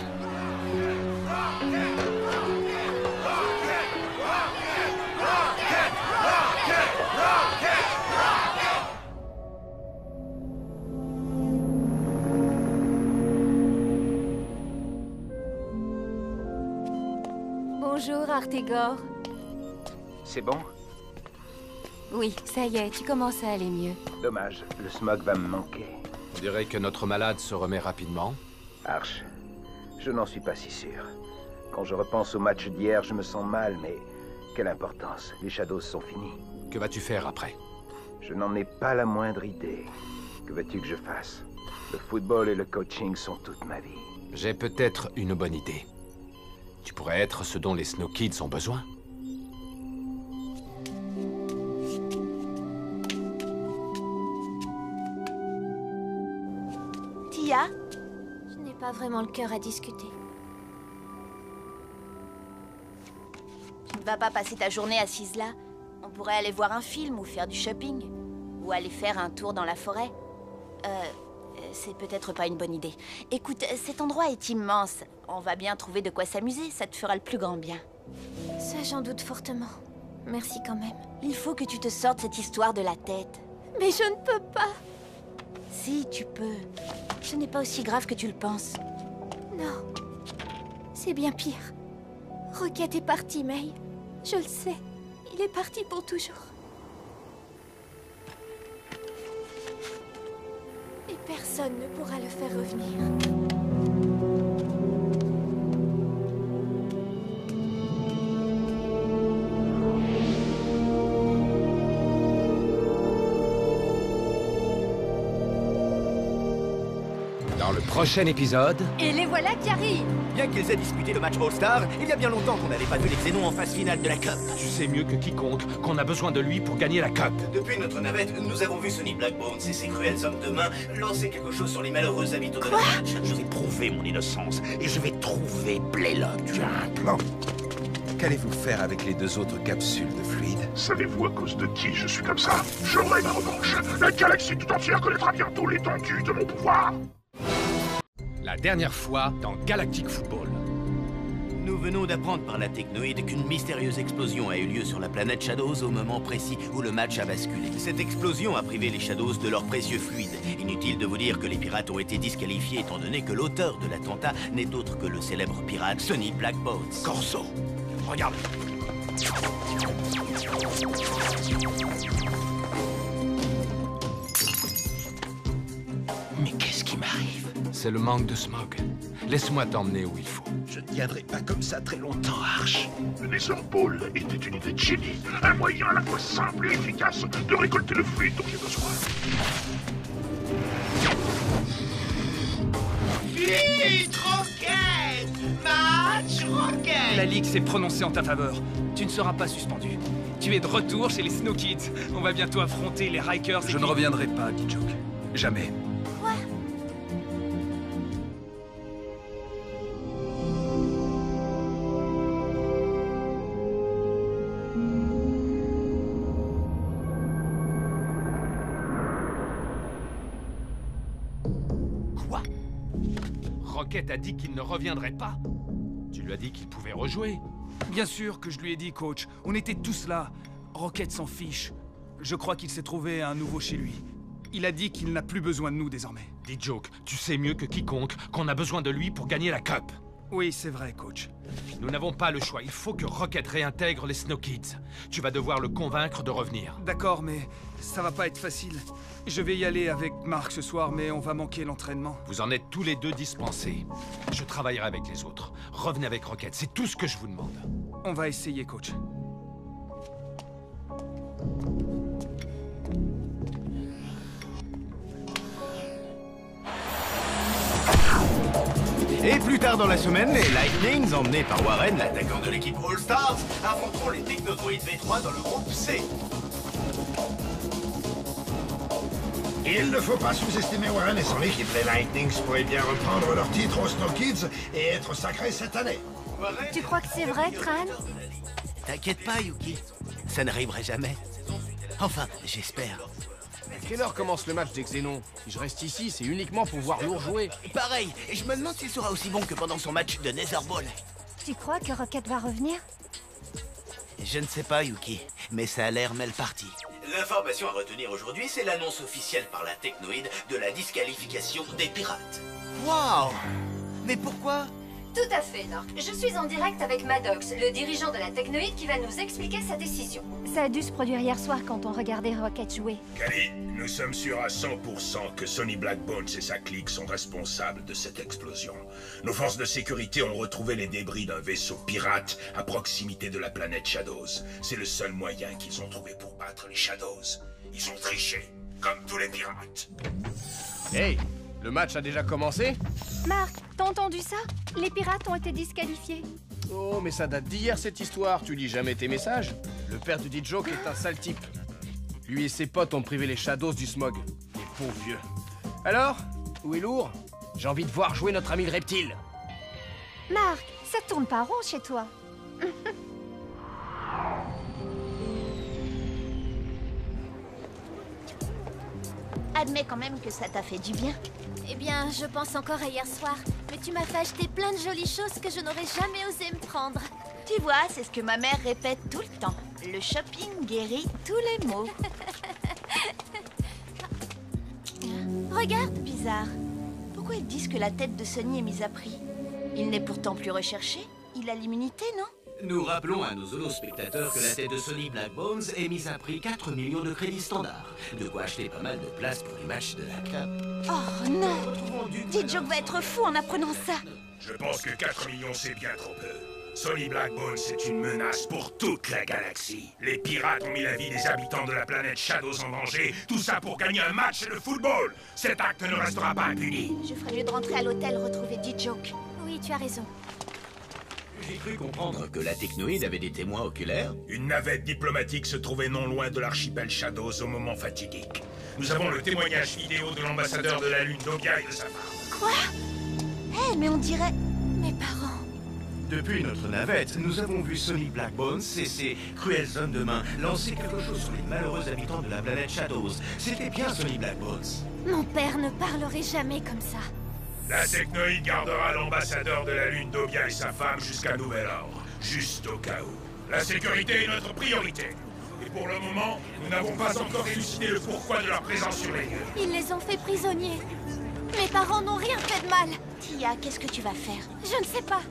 Bonjour, Artegor. C'est bon? Oui, ça y est, tu commences à aller mieux. Dommage, le smog va me manquer. On dirait que notre malade se remet rapidement. Arch, je n'en suis pas si sûr. Quand je repense au match d'hier, je me sens mal, mais quelle importance, les Shadows sont finis. Que vas-tu faire après? Je n'en ai pas la moindre idée. Que veux-tu que je fasse? Le football et le coaching sont toute ma vie. J'ai peut-être une bonne idée. Tu pourrais être ce dont les Snow Kids ont besoin. Tia? Je n'ai pas vraiment le cœur à discuter. Tu ne vas pas passer ta journée assise là? On pourrait aller voir un film ou faire du shopping. Ou aller faire un tour dans la forêt. C'est peut-être pas une bonne idée. Écoute, cet endroit est immense. On va bien trouver de quoi s'amuser, ça te fera le plus grand bien. Ça, j'en doute fortement. Merci quand même. Il faut que tu te sortes cette histoire de la tête. Mais je ne peux pas. Si, tu peux. Ce n'est pas aussi grave que tu le penses. Non. C'est bien pire. Rocket est parti, May. Je le sais. Il est parti pour toujours. Et personne ne pourra le faire revenir. Dans le prochain épisode... Et les voilà qui arrivent. Bien qu'ils aient disputé le match All-Star, il y a bien longtemps qu'on n'avait pas vu les Xénons en phase finale de la Cup. Tu sais mieux que quiconque qu'on a besoin de lui pour gagner la Cup. Depuis notre navette, nous avons vu Sonny Blackbones et ses cruels hommes de main lancer quelque chose sur les malheureux habitants de la match. Je vais prouver mon innocence et je vais trouver Blaylock. Tu as un plan? Qu'allez-vous faire avec les 2 autres capsules de fluide? Savez-vous à cause de qui je suis comme ça? J'aurai ma revanche. La galaxie tout entière connaîtra bientôt l'étendue de mon pouvoir. La dernière fois dans Galactic Football. Nous venons d'apprendre par la technoïde qu'une mystérieuse explosion a eu lieu sur la planète Shadows au moment précis où le match a basculé. Cette explosion a privé les Shadows de leur précieux fluide. Inutile de vous dire que les pirates ont été disqualifiés étant donné que l'auteur de l'attentat n'est autre que le célèbre pirate Sonny Blackbones. Corso, regarde. Mais qu'est-ce qui m'arrive? C'est le manque de smog. Laisse-moi t'emmener où il faut. Je ne tiendrai pas comme ça très longtemps, Arch. Le Nether Ball était une idée de génie. Un moyen à la fois simple et efficace de récolter le fluide dont j'ai besoin. Vite, Rocket! Match, Rocket! La Ligue s'est prononcée en ta faveur. Tu ne seras pas suspendu. Tu es de retour chez les Snow Kids. On va bientôt affronter les Rikers. Je ne reviendrai pas, D-Joke. Jamais. Quoi? Quoi? Rocket a dit qu'il ne reviendrait pas. Tu lui as dit qu'il pouvait rejouer. Bien sûr que je lui ai dit, coach. On était tous là. Rocket s'en fiche. Je crois qu'il s'est trouvé un nouveau chez lui. Il a dit qu'il n'a plus besoin de nous désormais. D-Joke, tu sais mieux que quiconque qu'on a besoin de lui pour gagner la Cup. Oui, c'est vrai, coach. Nous n'avons pas le choix. Il faut que Rocket réintègre les Snow Kids. Tu vas devoir le convaincre de revenir. D'accord, mais ça va pas être facile. Je vais y aller avec Mark ce soir, mais on va manquer l'entraînement. Vous en êtes tous les deux dispensés. Je travaillerai avec les autres. Revenez avec Rocket, c'est tout ce que je vous demande. On va essayer, coach. Et plus tard dans la semaine, les Lightnings, emmenés par Warren, l'attaquant de l'équipe All-Stars, affronteront les Technodroids V3 dans le groupe C. Il ne faut pas sous-estimer Warren et son équipe. Les Lightnings pourraient bien reprendre leur titre aux Snow Kids et être sacrés cette année. Tu crois que c'est vrai, Crane? T'inquiète pas, Yuki. Ça n'arriverait jamais. Enfin, j'espère. À quelle heure commence le match des Xénons? Si je reste ici, c'est uniquement pour voir Lourd jouer. Pareil, et je me demande s'il sera aussi bon que pendant son match de Nether Ball. Tu crois que Rocket va revenir? Je ne sais pas, Yuki, mais ça a l'air mal parti. L'information à retenir aujourd'hui, c'est l'annonce officielle par la technoïde de la disqualification des pirates. Waouh! Mais pourquoi? Tout à fait, Nork. Je suis en direct avec Maddox, le dirigeant de la technoïde qui va nous expliquer sa décision. Ça a dû se produire hier soir quand on regardait Rocket jouer. Kali, nous sommes sûrs à 100% que Sonny Blackbones et sa clique sont responsables de cette explosion. Nos forces de sécurité ont retrouvé les débris d'un vaisseau pirate à proximité de la planète Shadows. C'est le seul moyen qu'ils ont trouvé pour battre les Shadows. Ils ont triché, comme tous les pirates. Hey, le match a déjà commencé? Marc, t'as entendu ça? Les pirates ont été disqualifiés. Oh, mais ça date d'hier cette histoire, tu lis jamais tes messages? Le père de D-Joke est un sale type. Lui et ses potes ont privé les Shadows du smog. Les pauvres vieux. Alors, où est Lourd? J'ai envie de voir jouer notre ami le reptile. Marc, ça tourne pas rond chez toi. Admets quand même que ça t'a fait du bien. Eh bien, je pense encore à hier soir. Mais tu m'as fait acheter plein de jolies choses que je n'aurais jamais osé me prendre. Tu vois, c'est ce que ma mère répète tout le temps. Le shopping guérit tous les maux. Regarde! Bizarre. Pourquoi ils disent que la tête de Sonny est mise à prix? Il n'est pourtant plus recherché. Il a l'immunité, non? Nous rappelons à nos holospectateurs que la tête de Sonny Blackbones est mise à prix 4 millions de crédits standards. De quoi acheter pas mal de place pour les matchs de la Cup. Oh non! D-Joke va être fou en apprenant ça. Je pense que 4 millions, c'est bien trop peu. Sonny Blackbone, c'est une menace pour toute la galaxie. Les pirates ont mis la vie des habitants de la planète Shadows en danger, tout ça pour gagner un match de football. Cet acte ne restera pas impuni. Je ferais mieux de rentrer à l'hôtel retrouver D-Joke. Oui, tu as raison. J'ai cru comprendre que la technoïde avait des témoins oculaires. Une navette diplomatique se trouvait non loin de l'archipel Shadows au moment fatidique. Nous avons le témoignage vidéo de l'ambassadeur de la Lune, Dobia, et de sa femme. Quoi? Eh, mais on dirait... mes parents. Depuis notre navette, nous avons vu Sonny Blackbone et ses cruels hommes de main lancer quelque chose sur les malheureux habitants de la planète Shadows. C'était bien Sonny Blackbone. Mon père ne parlerait jamais comme ça. La technoïde gardera l'ambassadeur de la Lune, Dobia, et sa femme jusqu'à nouvel ordre. Juste au cas où. La sécurité est notre priorité. Et pour le moment, nous n'avons pas encore élucidé le pourquoi de leur présence sur les lieux. Ils les ont fait prisonniers. Mes parents n'ont rien fait de mal. Tia, qu'est-ce que tu vas faire? Je ne sais pas.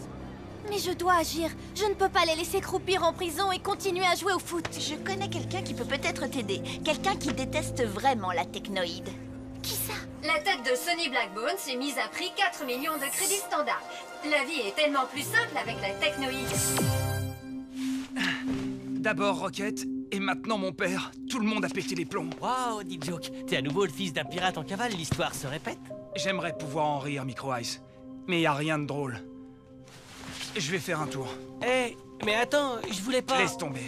Mais je dois agir. Je ne peux pas les laisser croupir en prison et continuer à jouer au foot. Je connais quelqu'un qui peut peut-être t'aider. Quelqu'un qui déteste vraiment la technoïde. Qui ça? La tête de Sonny Blackbone s'est mise à prix 4 millions de crédits standards. La vie est tellement plus simple avec la technoïde. D'abord Rocket, et maintenant mon père. Tout le monde a pété les plombs. Waouh, D-Joke, t'es à nouveau le fils d'un pirate en cavale, l'histoire se répète? J'aimerais pouvoir en rire, Micro Ice. Mais y a rien de drôle. Je vais faire un tour. Eh, mais attends, je voulais pas... Laisse tomber.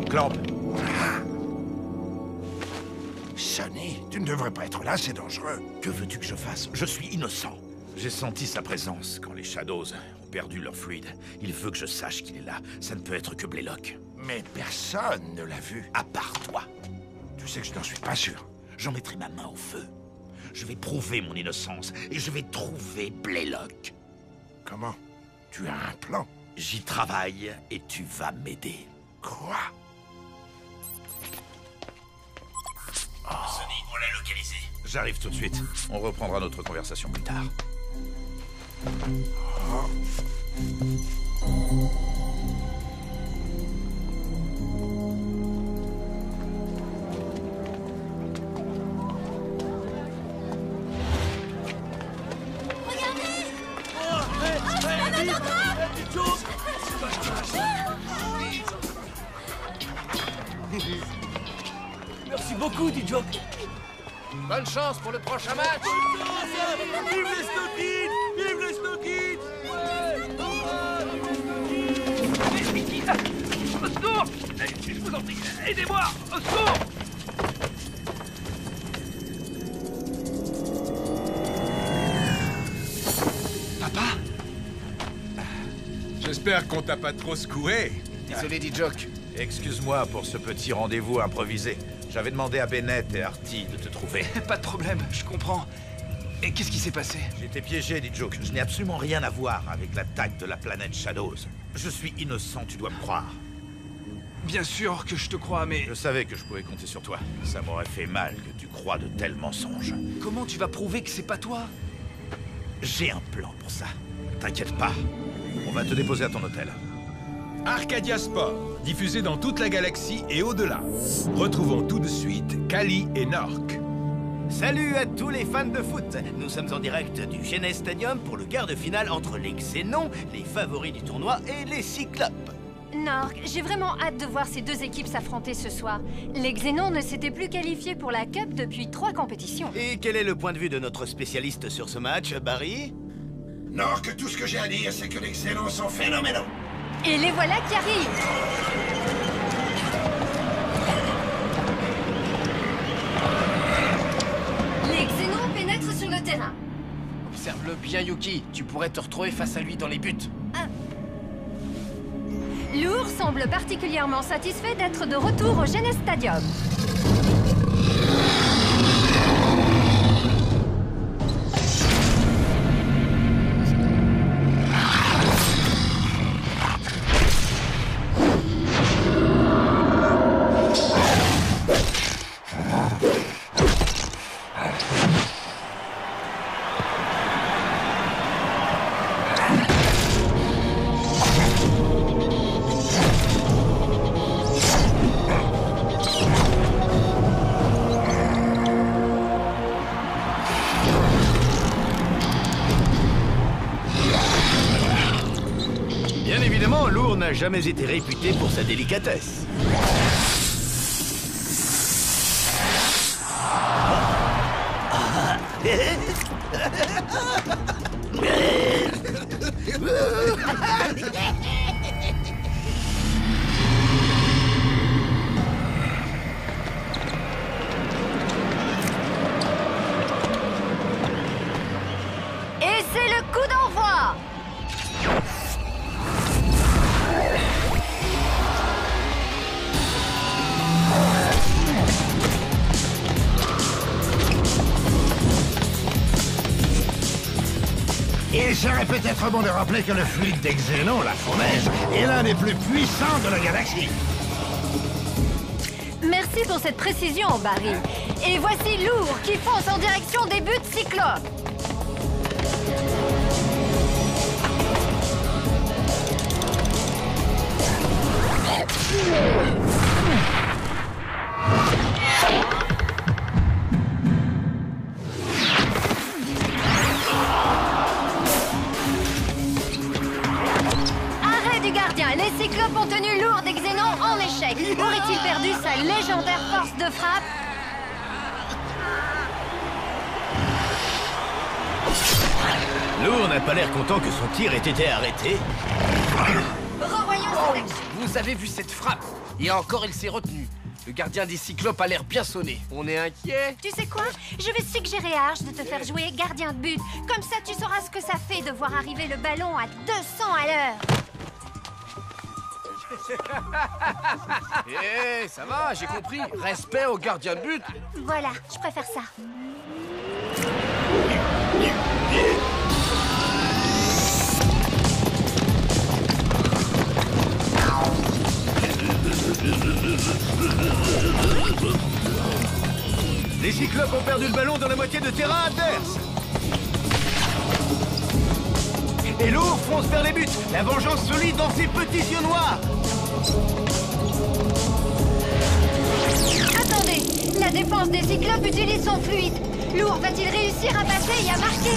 Clamp. Sonny, tu ne devrais pas être là, c'est dangereux. Que veux-tu que je fasse? Je suis innocent. J'ai senti sa présence quand les Shadows ont perdu leur fluide. Il veut que je sache qu'il est là. Ça ne peut être que Blaylock. Mais personne ne l'a vu. À part toi. Tu sais que je n'en suis pas sûr. J'en mettrai ma main au feu. Je vais prouver mon innocence et je vais trouver Blaylock. Comment? Tu as un plan? J'y travaille et tu vas m'aider. Quoi? Sonny, on l'a localisé. J'arrive tout de suite. On reprendra notre conversation plus tard. Merci beaucoup, D-Joke. Bonne chance pour le prochain match. Vive les Stockids! Vive les Stockids! Au secours! Je vous en prie, aidez-moi! Au secours! Papa? J'espère qu'on t'a pas trop secoué. Désolé, D-Joke. Excuse-moi pour ce petit rendez-vous improvisé. J'avais demandé à Bennett et Artie de te trouver. Pas de problème, je comprends. Et qu'est-ce qui s'est passé? J'ai été piégé, D-Joke. Je n'ai absolument rien à voir avec l'attaque de la planète Shadows. Je suis innocent, tu dois me croire. Bien sûr que je te crois, mais... Je savais que je pouvais compter sur toi. Ça m'aurait fait mal que tu crois de tels mensonges. Comment tu vas prouver que c'est pas toi? J'ai un plan pour ça. T'inquiète pas. On va te déposer à ton hôtel. Arcadia Sport, diffusé dans toute la galaxie et au-delà. Retrouvons tout de suite Kali et Nork. Salut à tous les fans de foot. Nous sommes en direct du Genèse Stadium pour le quart de finale entre les Xénons, les favoris du tournoi, et les Cyclopes. Nork, j'ai vraiment hâte de voir ces deux équipes s'affronter ce soir. Les Xénons ne s'étaient plus qualifiés pour la Cup depuis 3 compétitions. Et quel est le point de vue de notre spécialiste sur ce match, Barry? Nork, tout ce que j'ai à dire, c'est que les Xénons sont phénoménaux. Et les voilà qui arrivent! Les Xénons pénètrent sur le terrain. Observe-le bien, Yuki. Tu pourrais te retrouver face à lui dans les buts. Lourd semble particulièrement satisfait d'être de retour au Genèse Stadium. évidemment, Lourd n'a jamais été réputé pour sa délicatesse. Et c'est le coup d'envoi! Il serait peut-être bon de rappeler que le fluide des Xénons, la fournaise, est l'un des plus puissants de la galaxie. Merci pour cette précision, Barry. Et voici Lourd qui fonce en direction des buts Cyclope. Arrêt du gardien. Les Cyclopes ont tenu Lourd des Xénons en échec. Aurait-il perdu sa légendaire force de frappe? Lourd n'a pas l'air content que son tir ait été arrêté. Revoyons cette action. Vous avez vu cette frappe? Et encore, il s'est retenu. Le gardien des Cyclopes a l'air bien sonné. On est inquiet. Tu sais quoi? Je vais suggérer à Arch de te faire jouer gardien de but. Comme ça, tu sauras ce que ça fait de voir arriver le ballon à 200 à l'heure. Eh, ça va, j'ai compris. Respect au gardien de but. Voilà, je préfère ça. Les Cyclopes ont perdu le ballon dans la moitié de terrain adverse. Et Lourd fonce vers les buts. La vengeance solide dans ses petits yeux noirs. Attendez, la défense des Cyclopes utilise son fluide. Lourd va-t-il réussir à passer et à marquer?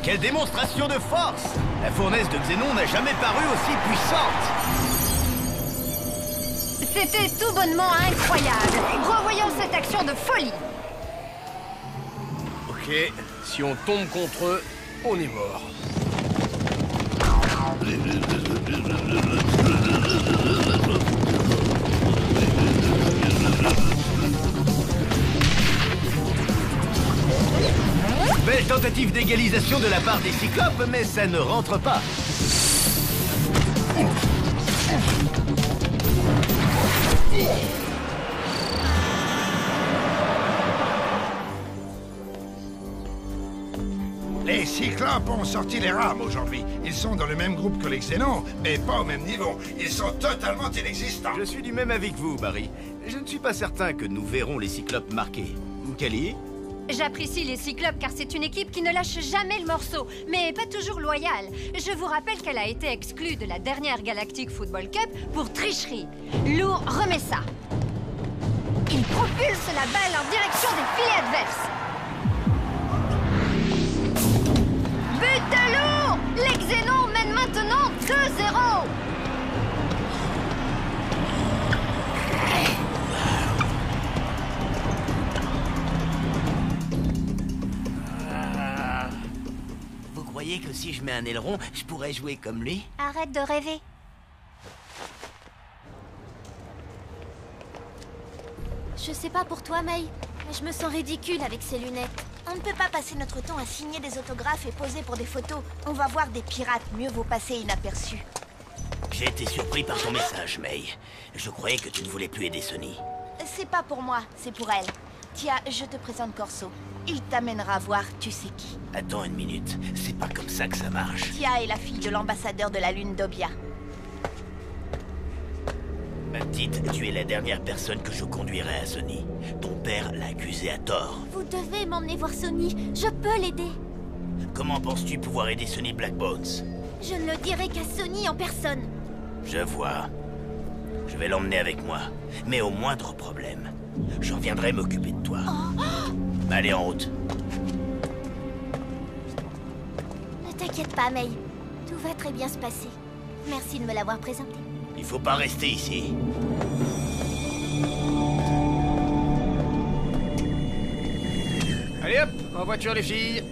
Quelle démonstration de force! La fournaise de Xénon n'a jamais paru aussi puissante! C'était tout bonnement incroyable. Revoyons cette action de folie. Ok, si on tombe contre eux, on est mort. Belle tentative d'égalisation de la part des Cyclopes, mais ça ne rentre pas. Les Cyclopes ont sorti les rames aujourd'hui. Ils sont dans le même groupe que les Xénons, mais pas au même niveau. Ils sont totalement inexistants. Je suis du même avis que vous, Barry. Je ne suis pas certain que nous verrons les Cyclopes marquer. Kelly? J'apprécie les Cyclopes car c'est une équipe qui ne lâche jamais le morceau, mais pas toujours loyale. Je vous rappelle qu'elle a été exclue de la dernière Galactic Football Cup pour tricherie. Lourd remet ça. Il propulse la balle en direction des filets adverses. But de Lourd! Les Xénons mènent maintenant 2-0. Vous croyez que si je mets un aileron, je pourrais jouer comme lui? Arrête de rêver. Je sais pas pour toi, May, mais je me sens ridicule avec ces lunettes. On ne peut pas passer notre temps à signer des autographes et poser pour des photos. On va voir des pirates, mieux vaut passer inaperçu. J'ai été surpris par ton message, May. Je croyais que tu ne voulais plus aider Sonny. C'est pas pour moi, c'est pour elle. Tiens, je te présente Corso. Il t'amènera voir tu sais qui. Attends une minute, c'est pas comme ça que ça marche. Tia est la fille de l'ambassadeur de la Lune d'Obia. Ma petite, tu es la dernière personne que je conduirai à Sony. Ton père l'a accusé à tort. Vous devez m'emmener voir Sony. Je peux l'aider. Comment penses-tu pouvoir aider Sonny Blackbones? Je ne le dirai qu'à Sony en personne. Je vois. Je vais l'emmener avec moi. Mais au moindre problème, je reviendrai m'occuper de toi. Allez, en route. Ne t'inquiète pas, May. Tout va très bien se passer. Merci de me l'avoir présenté. Il faut pas rester ici. Allez hop, en voiture les filles.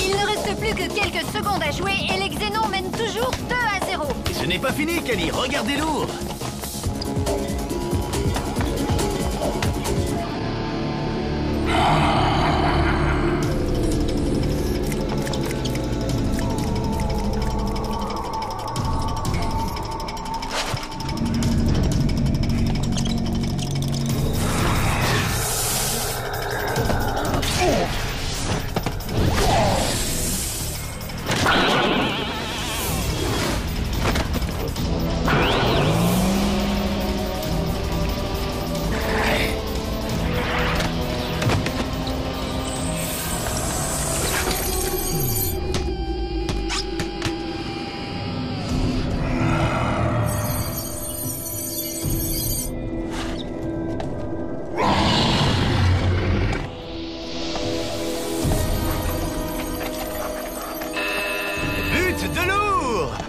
Il ne reste plus que quelques secondes à jouer et les Xénons mènent toujours 2-0. Et ce n'est pas fini, Kali. Regardez lourd.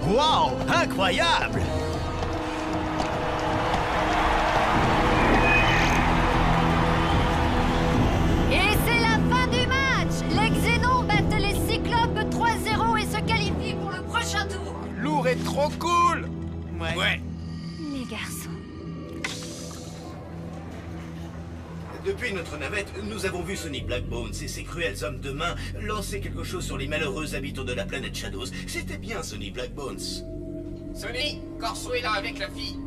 Wow, incroyable! Et c'est la fin du match. Les Xénons battent les Cyclopes 3-0 et se qualifient pour le prochain tour. Lourd est trop cool! Ouais. Les garçons. Depuis notre navette, nous avons vu Sonny Blackbones et ses cruels hommes de main lancer quelque chose sur les malheureux habitants de la planète Shadows. C'était bien Sonny Blackbones. Sonny, Corso est là avec la fille.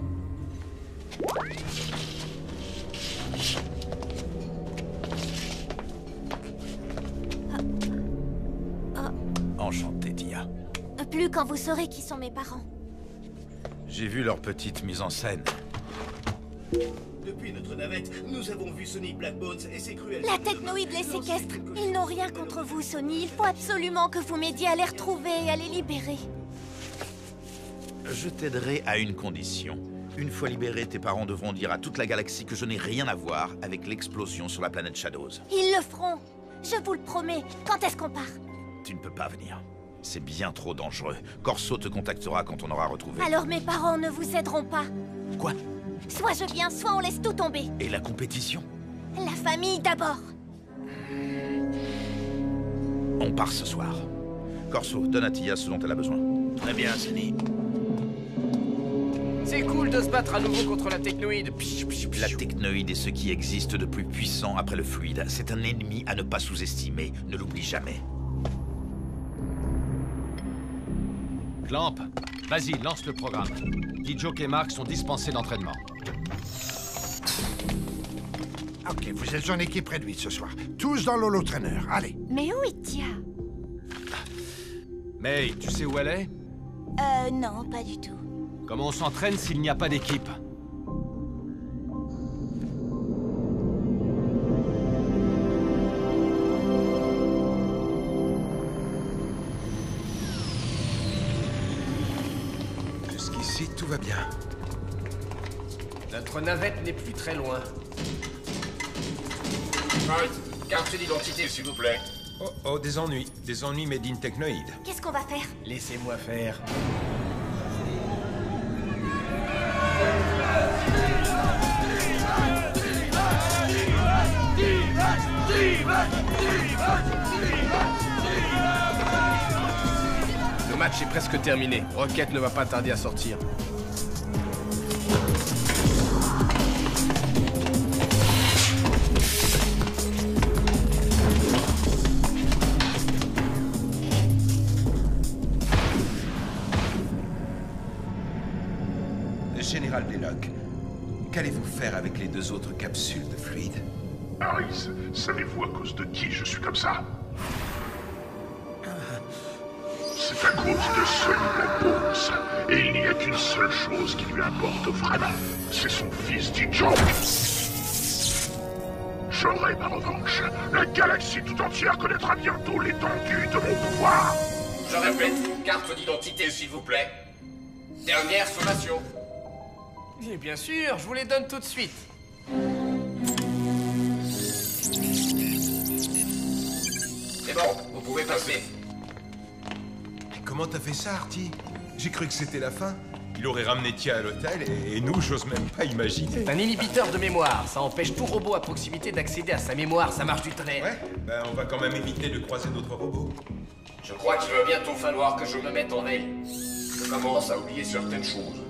Enchanté, Tia. Plus quand vous saurez qui sont mes parents. J'ai vu leur petite mise en scène. Depuis notre navette, nous avons vu Sonny Blackbones et ses cruels... La technoïde les séquestre. Ils n'ont rien contre vous, Sonny. Il faut absolument que vous m'aidiez à les retrouver et à les libérer. Je t'aiderai à une condition. Une fois libérés, tes parents devront dire à toute la galaxie que je n'ai rien à voir avec l'explosion sur la planète Shadows. Ils le feront. Je vous le promets. Quand est-ce qu'on part? Tu ne peux pas venir. C'est bien trop dangereux. Corso te contactera quand on aura retrouvé. Alors mes parents ne vous aideront pas. Quoi? Soit je viens, soit on laisse tout tomber. Et la compétition? La famille d'abord. On part ce soir. Corso, donne à Tia ce dont elle a besoin. Très bien, Sonny. C'est cool de se battre à nouveau contre la technoïde. La technoïde est ce qui existe de plus puissant après le fluide. C'est un ennemi à ne pas sous-estimer. Ne l'oublie jamais. Clamp, vas-y, lance le programme. D-Joke et Mark sont dispensés d'entraînement. Ok, vous êtes en équipe réduite ce soir. Tous dans l'holotrainer, allez. Mais où est Tia? May, tu sais où elle est? Non, pas du tout. Comment on s'entraîne s'il n'y a pas d'équipe? Jusqu'ici, tout va bien. Notre navette n'est plus très loin. Right, carte d'identité, s'il vous plaît. Oh, des ennuis. Des ennuis made in technoïde. Qu'est-ce qu'on va faire? Laissez-moi faire. Le match est presque terminé. Rocket ne va pas tarder à sortir. Général Belloc, qu'allez-vous faire avec les 2 autres capsules de fluide? Harris, savez-vous à cause de qui je suis comme ça? C'est à cause de Sonny Blackbones. Et il n'y a qu'une seule chose qui lui importe vraiment. C'est son fils D-Joke. J'aurai ma revanche. La galaxie tout entière connaîtra bientôt l'étendue de mon pouvoir. Je répète, carte d'identité s'il vous plaît. Dernière sommation. Et bien sûr, je vous les donne tout de suite. C'est bon, vous pouvez passer. Comment t'as fait ça, Artie? J'ai cru que c'était la fin. Il aurait ramené Tia à l'hôtel et nous, j'ose même pas imaginer. C'est un inhibiteur de mémoire. Ça empêche tout robot à proximité d'accéder à sa mémoire. Ça marche du tonnerre. Ouais, ben on va quand même éviter de croiser d'autres robots. Je crois qu'il va bientôt falloir que je me mette en veille. Je commence à oublier certaines choses.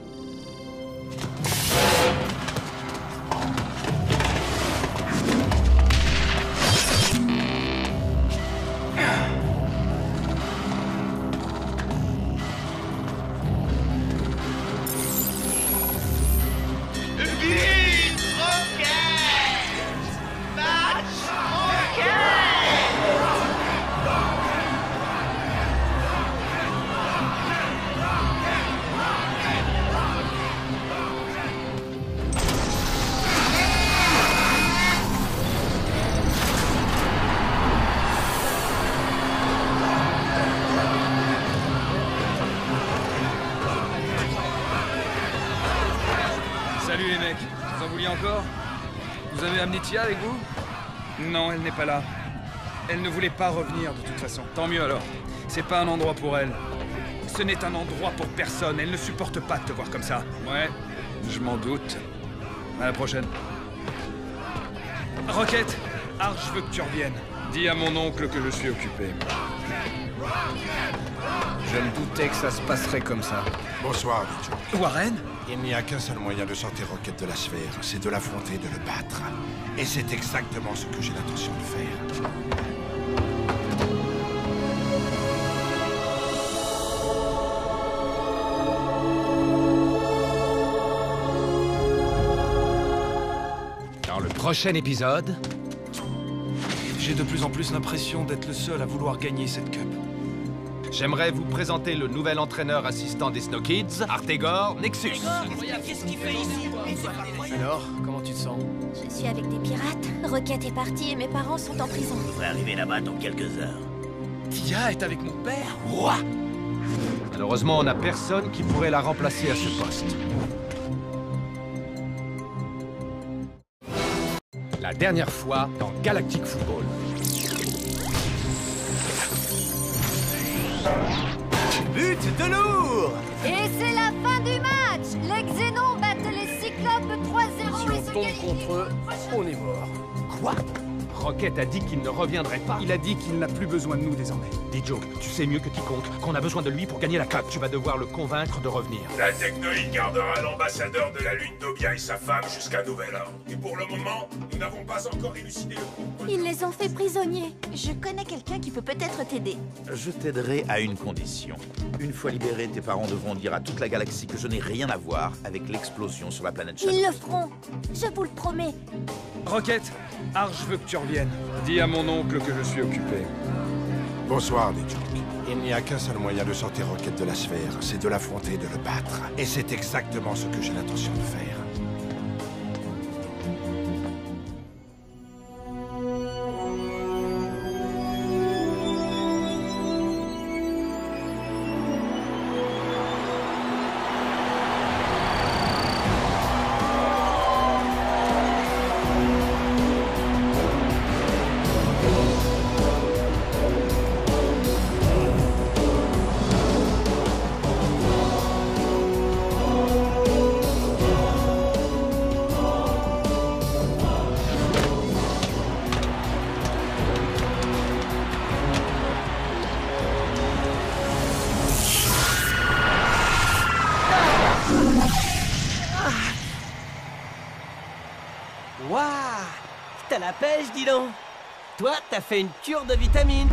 Salut les mecs, vous en vouliez encore? Vous avez amené Tia avec vous? Non, elle n'est pas là. Elle ne voulait pas revenir de toute façon. Tant mieux alors. C'est pas un endroit pour elle. Ce n'est un endroit pour personne. Elle ne supporte pas de te voir comme ça. Ouais, je m'en doute. À la prochaine. Rocket, Arch veut que tu reviennes. Dis à mon oncle que je suis occupé. Je me doutais que ça se passerait comme ça. Bonsoir, D-Joke. Warren? Il n'y a qu'un seul moyen de sortir Rocket de la sphère, c'est de l'affronter, de le battre. Et c'est exactement ce que j'ai l'intention de faire. Dans le prochain épisode... J'ai de plus en plus l'impression d'être le seul à vouloir gagner cette cup. J'aimerais vous présenter le nouvel entraîneur assistant des Snow Kids, Artegor Nexus. Qu'est-ce qu'il fait ici? Alors, comment tu te sens? Je suis avec des pirates. Rocket est parti et mes parents sont en prison. Je devrais arriver là-bas dans quelques heures. Tia est avec mon père? Ouah! Malheureusement, on n'a personne qui pourrait la remplacer à ce poste. La dernière fois dans Galactic Football. But de lourd! Et c'est la fin du match! Les Xénons battent les Cyclopes 3-0 Si on tombe contre eux, on est mort. Quoi? Rocket a dit qu'il ne reviendrait pas. Il a dit qu'il n'a plus besoin de nous désormais. D-Joke, tu sais mieux que quiconque qu'on a besoin de lui pour gagner la cup. Tu vas devoir le convaincre de revenir. La technoïde gardera l'ambassadeur de la Lune d'Obia et sa femme jusqu'à nouvel ordre. Et pour le moment, nous n'avons pas encore élucidé le pourquoi. Ils les ont fait prisonniers. Je connais quelqu'un qui peut peut-être t'aider. Je t'aiderai à une condition. Une fois libérés, tes parents devront dire à toute la galaxie que je n'ai rien à voir avec l'explosion sur la planète Shadows. Ils le feront. Je vous le promets. Rocket, Arch veut que tu reviennes. Dis à mon oncle que je suis occupé. Bonsoir, D-Joke. Il n'y a qu'un seul moyen de sortir Rocket de la sphère, c'est de l'affronter, de le battre. Et c'est exactement ce que j'ai l'intention de faire. Waouh! T'as la pêche, dis donc! Toi, t'as fait une cure de vitamines!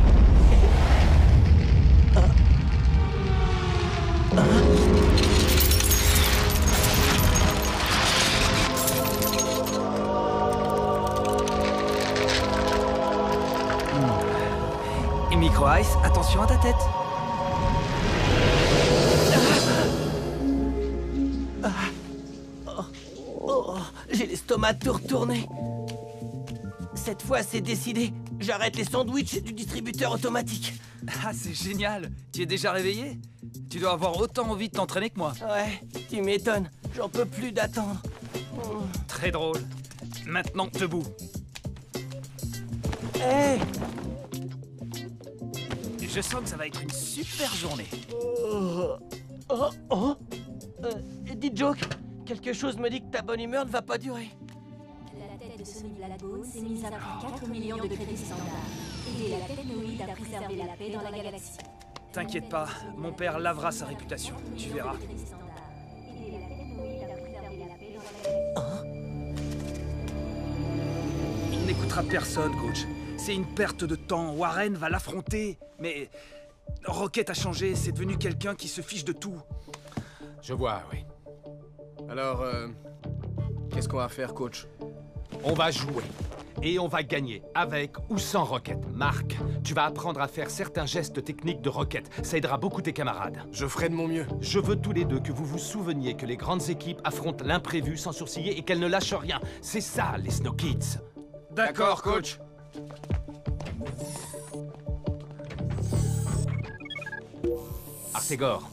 Micro-Ice, attention à ta tête. J'ai l'estomac tout retourné. Cette fois, c'est décidé. J'arrête les sandwichs du distributeur automatique. Ah, c'est génial. Tu es déjà réveillé? Tu dois avoir autant envie de t'entraîner que moi. Ouais, tu m'étonnes. J'en peux plus d'attendre. Très drôle. Maintenant, debout. Hey! Je sens que ça va être une super journée. Dis Joke, quelque chose me dit que ta bonne humeur ne va pas durer. La tête de Sonny Blackbone s'est mise à prix 4 millions de crédits standards. Aider la technoïde à préserver la paix dans la galaxie. T'inquiète pas, mon père lavera sa réputation. Tu verras. Il n'écoutera personne, coach. C'est une perte de temps. Warren va l'affronter. Mais Rocket a changé. C'est devenu quelqu'un qui se fiche de tout. Je vois, oui. Alors, qu'est-ce qu'on va faire, coach? On va jouer. Et on va gagner, avec ou sans Rocket. Mark, tu vas apprendre à faire certains gestes techniques de Rocket. Ça aidera beaucoup tes camarades. Je ferai de mon mieux. Je veux tous les deux que vous vous souveniez que les grandes équipes affrontent l'imprévu sans sourciller et qu'elles ne lâchent rien. C'est ça, les Snow Kids. D'accord, coach. Artegor,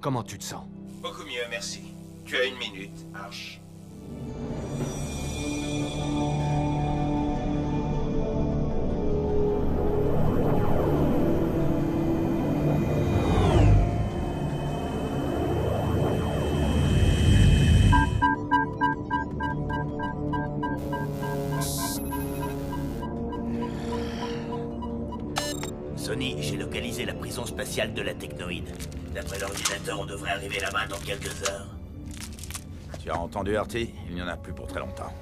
comment tu te sens? Beaucoup mieux, merci. Tu as 1 minute, Arch. Sonny, j'ai localisé la prison spatiale de la technoïde. D'après l'ordinateur, on devrait arriver là-bas dans quelques heures. Tu as entendu, Artie? Il n'y en a plus pour très longtemps.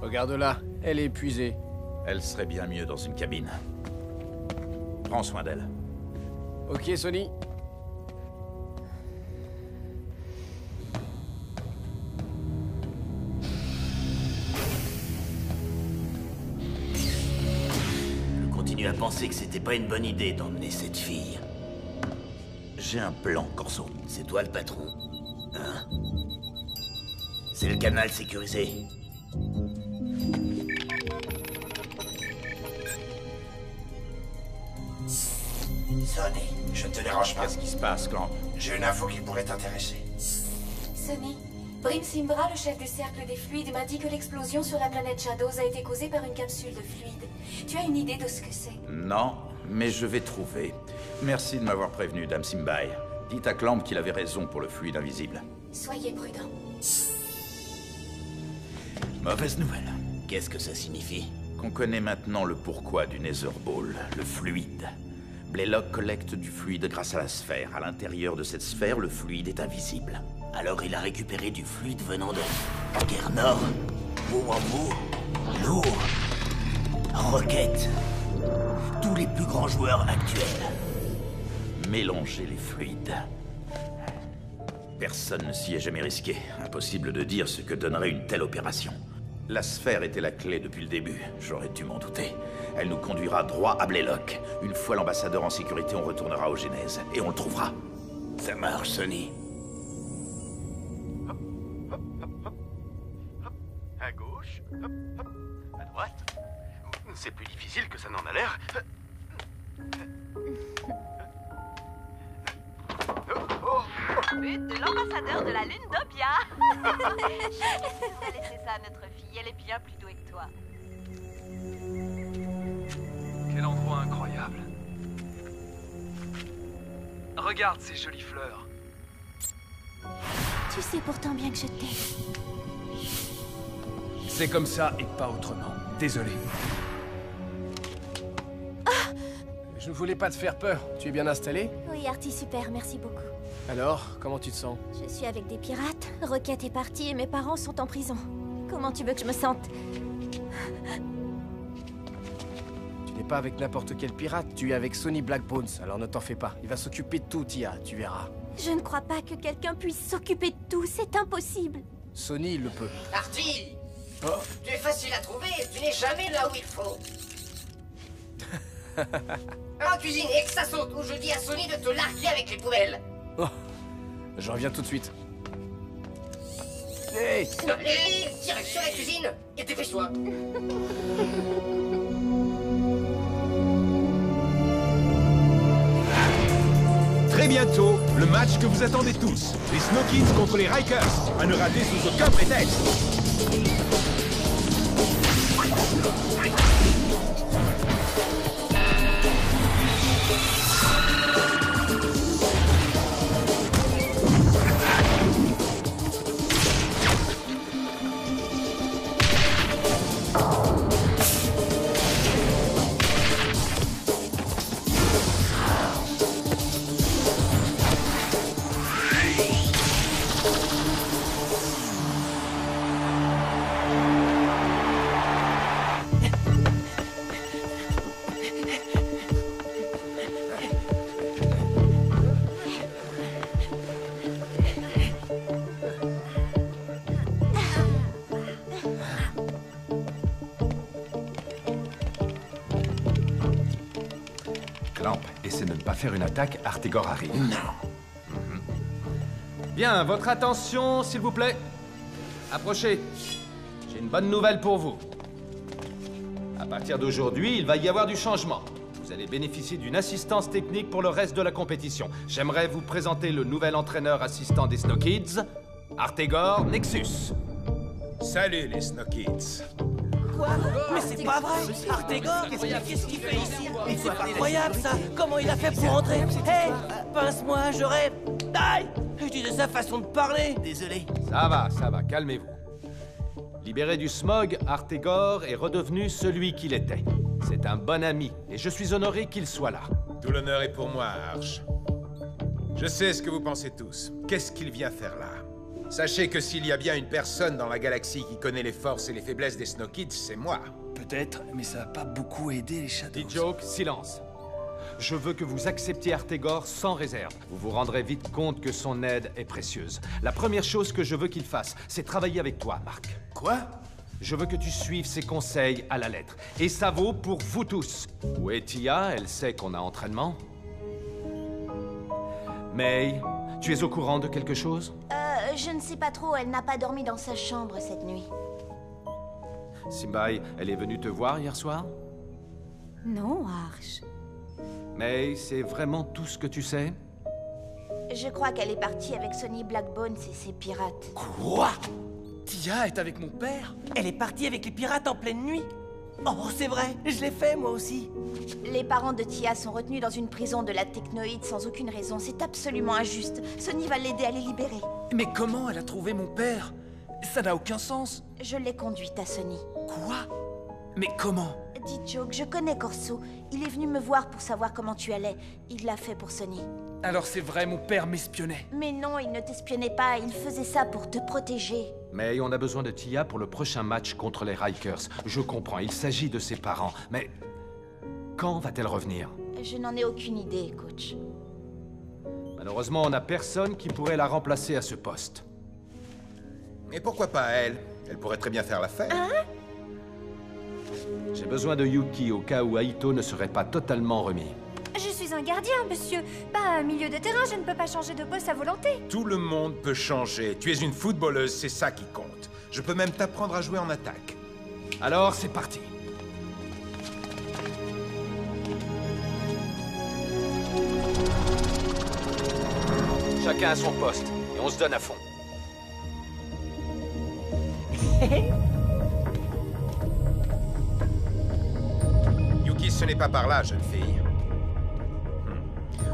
Regarde-la, elle est épuisée. Elle serait bien mieux dans une cabine. Prends soin d'elle. Ok, Sonny. Je continue à penser que c'était pas une bonne idée d'emmener cette fille. J'ai un plan, Corso. C'est toi le patron, hein? C'est le canal sécurisé. Sonny, je ne te dérange pas. Qu'est-ce qui se passe, Clamp? J'ai une info qui pourrait t'intéresser. Sonny, Brim Simbra, le chef du cercle des fluides, m'a dit que l'explosion sur la planète Shadows a été causée par une capsule de fluide. Tu as une idée de ce que c'est? Non, mais je vais trouver. Merci de m'avoir prévenu, Dame Simbai. Dites à Clamp qu'il avait raison pour le fluide invisible. Soyez prudent. Mauvaise nouvelle. Qu'est-ce que ça signifie? Qu'on connaît maintenant le pourquoi du Nether Ball, le fluide. Blaylock collecte du fluide grâce à la sphère. À l'intérieur de cette sphère, le fluide est invisible. Alors il a récupéré du fluide venant de... Guerre Nord, Mouamou, Lourd, Rocket. Tous les plus grands joueurs actuels. Mélanger les fluides. Personne ne s'y est jamais risqué. Impossible de dire ce que donnerait une telle opération. La sphère était la clé depuis le début. J'aurais dû m'en douter. Elle nous conduira droit à Blaylock. Une fois l'ambassadeur en sécurité, on retournera au Genèse. Et on le trouvera. Ça marche, Sonny. À gauche, à droite. C'est plus difficile que ça n'en a l'air. But de l'ambassadeur de la Lune d'Obia. Tu vas laisser ça à notre fille, elle est bien plus douée que toi. Quel endroit incroyable. Regarde ces jolies fleurs. Tu sais pourtant bien que je t'aime. C'est comme ça et pas autrement. Désolé. Je ne voulais pas te faire peur. Tu es bien installé? Oui, Artie, super, merci beaucoup. Alors, comment tu te sens? Je suis avec des pirates, Rocket est parti et mes parents sont en prison. Comment tu veux que je me sente? Tu n'es pas avec n'importe quel pirate, tu es avec Sonny Blackbones, alors ne t'en fais pas. Il va s'occuper de tout, Tia, tu verras. Je ne crois pas que quelqu'un puisse s'occuper de tout, c'est impossible. Sonny, il le peut. Artie, Oh. tu es facile à trouver, tu n'es jamais là où il faut. En cuisine et que ça saute, ou je dis à Sony de te larguer avec les poubelles. Oh, je reviens tout de suite. Hey, direction la cuisine et dépêche-toi. Très bientôt, le match que vous attendez tous. Les Snow Kids contre les Rikers. À ne rater sous aucun prétexte. Clamp, essaie de ne pas faire une attaque, Artegor arrive. Non. Bien, votre attention, s'il vous plaît. Approchez. J'ai une bonne nouvelle pour vous. À partir d'aujourd'hui, il va y avoir du changement. Vous allez bénéficier d'une assistance technique pour le reste de la compétition. J'aimerais vous présenter le nouvel entraîneur assistant des Snow Kids, Artegor Nexus. Salut les Snow Kids. Quoi? Mais c'est pas vrai! Artegor, qu'est-ce qu'il fait ici? Mais c'est pas incroyable ça! Comment il a fait pour entrer? Hé! Pince-moi, je rêve! Aïe! Je disais sa façon de parler! Désolé. Ça va, calmez-vous. Libéré du smog, Artegor est redevenu celui qu'il était. C'est un bon ami, et je suis honoré qu'il soit là. Tout l'honneur est pour moi, Arch. Je sais ce que vous pensez tous. Qu'est-ce qu'il vient faire là? Sachez que s'il y a bien une personne dans la galaxie qui connaît les forces et les faiblesses des Snow Kids, c'est moi. Peut-être, mais ça n'a pas beaucoup aidé les Shadows. D-Joke, silence. Je veux que vous acceptiez Artegor sans réserve. Vous vous rendrez vite compte que son aide est précieuse. La première chose que je veux qu'il fasse, c'est travailler avec toi, Mark. Quoi? Je veux que tu suives ses conseils à la lettre. Et ça vaut pour vous tous. Où est Tia? Elle sait qu'on a entraînement. May, tu es au courant de quelque chose? Je ne sais pas trop, elle n'a pas dormi dans sa chambre cette nuit. Simbai, elle est venue te voir hier soir? Non, Arch. May, c'est vraiment tout ce que tu sais? Je crois qu'elle est partie avec Sonny Blackbones et ses pirates. Quoi? Tia est avec mon père? Elle est partie avec les pirates en pleine nuit? Oh, c'est vrai, je l'ai fait moi aussi. Les parents de Tia sont retenus dans une prison de la Technoïde sans aucune raison. C'est absolument injuste. Sonny va l'aider à les libérer. Mais comment elle a trouvé mon père? Ça n'a aucun sens. Je l'ai conduite à Sonny. Quoi? Mais comment? Dis Joke, je connais Corso. Il est venu me voir pour savoir comment tu allais. Il l'a fait pour Sonny. Alors c'est vrai, mon père m'espionnait. Mais non, il ne t'espionnait pas. Il faisait ça pour te protéger. Mais on a besoin de Tia pour le prochain match contre les Rikers. Je comprends, il s'agit de ses parents. Mais quand va-t-elle revenir? Je n'en ai aucune idée, coach. Malheureusement, on n'a personne qui pourrait la remplacer à ce poste. Et pourquoi pas elle? Elle pourrait très bien faire l'affaire. Hein? J'ai besoin de Yuki au cas où Aito ne serait pas totalement remis. Je suis un gardien, monsieur. Pas un milieu de terrain, je ne peux pas changer de poste à volonté. Tout le monde peut changer. Tu es une footballeuse, c'est ça qui compte. Je peux même t'apprendre à jouer en attaque. Alors, c'est parti. Chacun à son poste, et on se donne à fond. Yuki, ce n'est pas par là, jeune fille.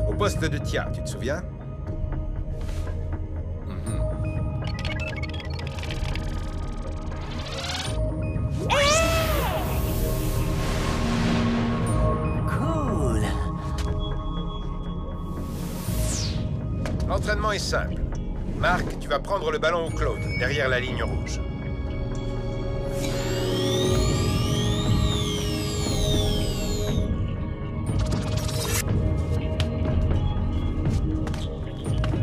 Au poste de Tia, tu te souviens? Cool. L'entraînement est simple. Marc, tu vas prendre le ballon au Claude, derrière la ligne rouge.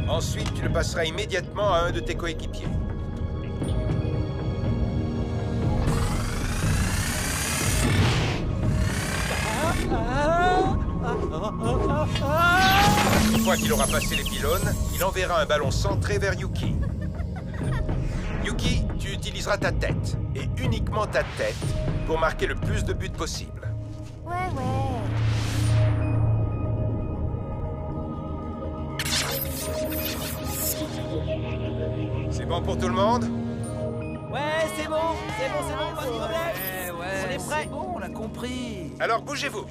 Ensuite, tu le passeras immédiatement à un de tes coéquipiers. Une fois qu'il aura passé les pylônes, il enverra un ballon centré vers Yuki. Yuki, tu utiliseras ta tête, et uniquement ta tête, pour marquer le plus de buts possible. Ouais. C'est bon pour tout le monde? Ouais, c'est bon, pas de problème. Ouais, On est prêt. c'est bon, on l'a compris. Alors bougez-vous.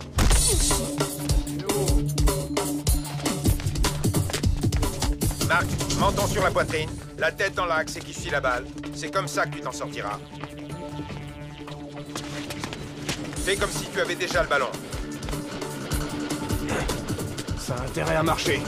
Marc, menton sur la poitrine, la tête dans l'axe et qui suit la balle. C'est comme ça que tu t'en sortiras. Fais comme si tu avais déjà le ballon. Ça a intérêt à marcher.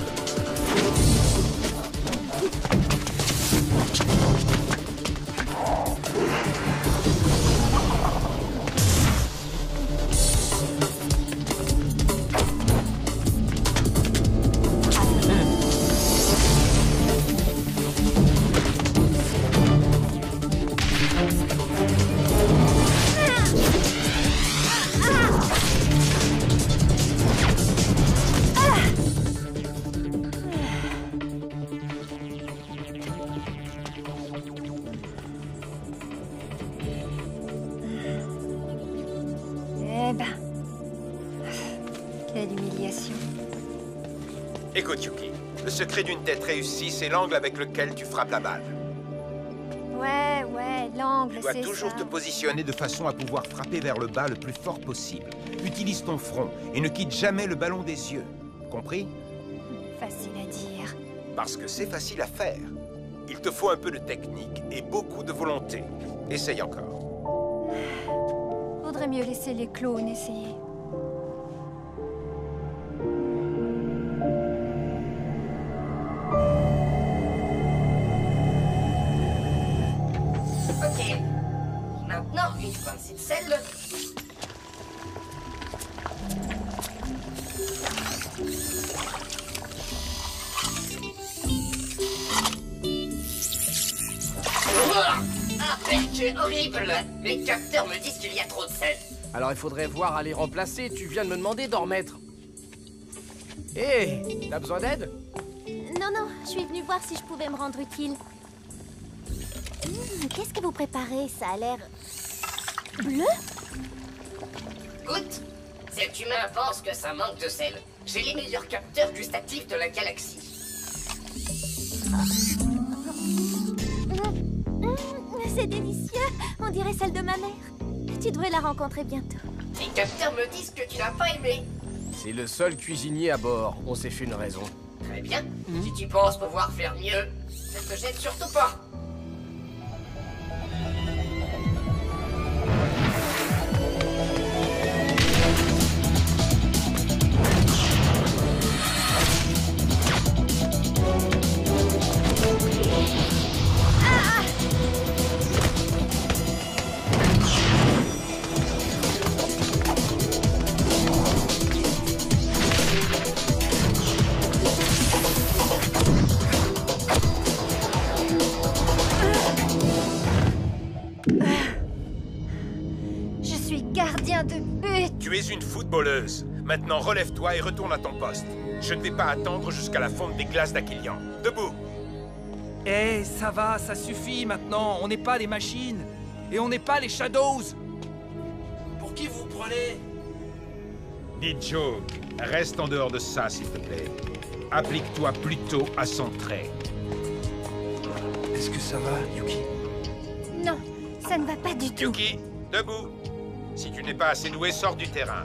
Quelle humiliation. Écoute, Yuki, le secret d'une tête réussie, c'est l'angle avec lequel tu frappes la balle. Ouais, l'angle, Tu dois c'est toujours ça. te positionner de façon à pouvoir frapper vers le bas le plus fort possible. Utilise ton front et ne quitte jamais le ballon des yeux. Compris? Facile à dire. Parce que c'est facile à faire. Il te faut un peu de technique et beaucoup de volonté. Essaye encore. Vaudrait mieux laisser les clones essayer. Ok. Maintenant, une pincée de sel. Ah, c'est horrible. Mes capteurs me disent qu'il y a trop de sel. Alors il faudrait voir à les remplacer. Tu viens de me demander d'en remettre. Hé, t'as besoin d'aide? Non, je suis venue voir si je pouvais me rendre utile. Qu'est-ce que vous préparez? Ça a l'air... bleu? Goûte. Cet humain pense que ça manque de sel. J'ai les meilleurs capteurs gustatifs de la galaxie. C'est délicieux. On dirait celle de ma mère. Tu devrais la rencontrer bientôt. Les capteurs me disent que tu n'as pas aimé. C'est le seul cuisinier à bord. On s'est fait une raison. Très bien. Si tu penses pouvoir faire mieux, ne te jette surtout pas. Je suis gardien de but. Tu es une footballeuse. Maintenant, relève-toi et retourne à ton poste. Je ne vais pas attendre jusqu'à la fonte des glaces d'Aquilian. Debout. Eh, ça va, ça suffit maintenant. On n'est pas les machines. Et on n'est pas les Shadows. Pour qui vous prenez? Joke, reste en dehors de ça, s'il te plaît. Applique-toi plutôt à son trait. Est-ce que ça va, Yuki? Non, ça ne va pas du tout. Yuki, debout. Si tu n'es pas assez doué, sors du terrain.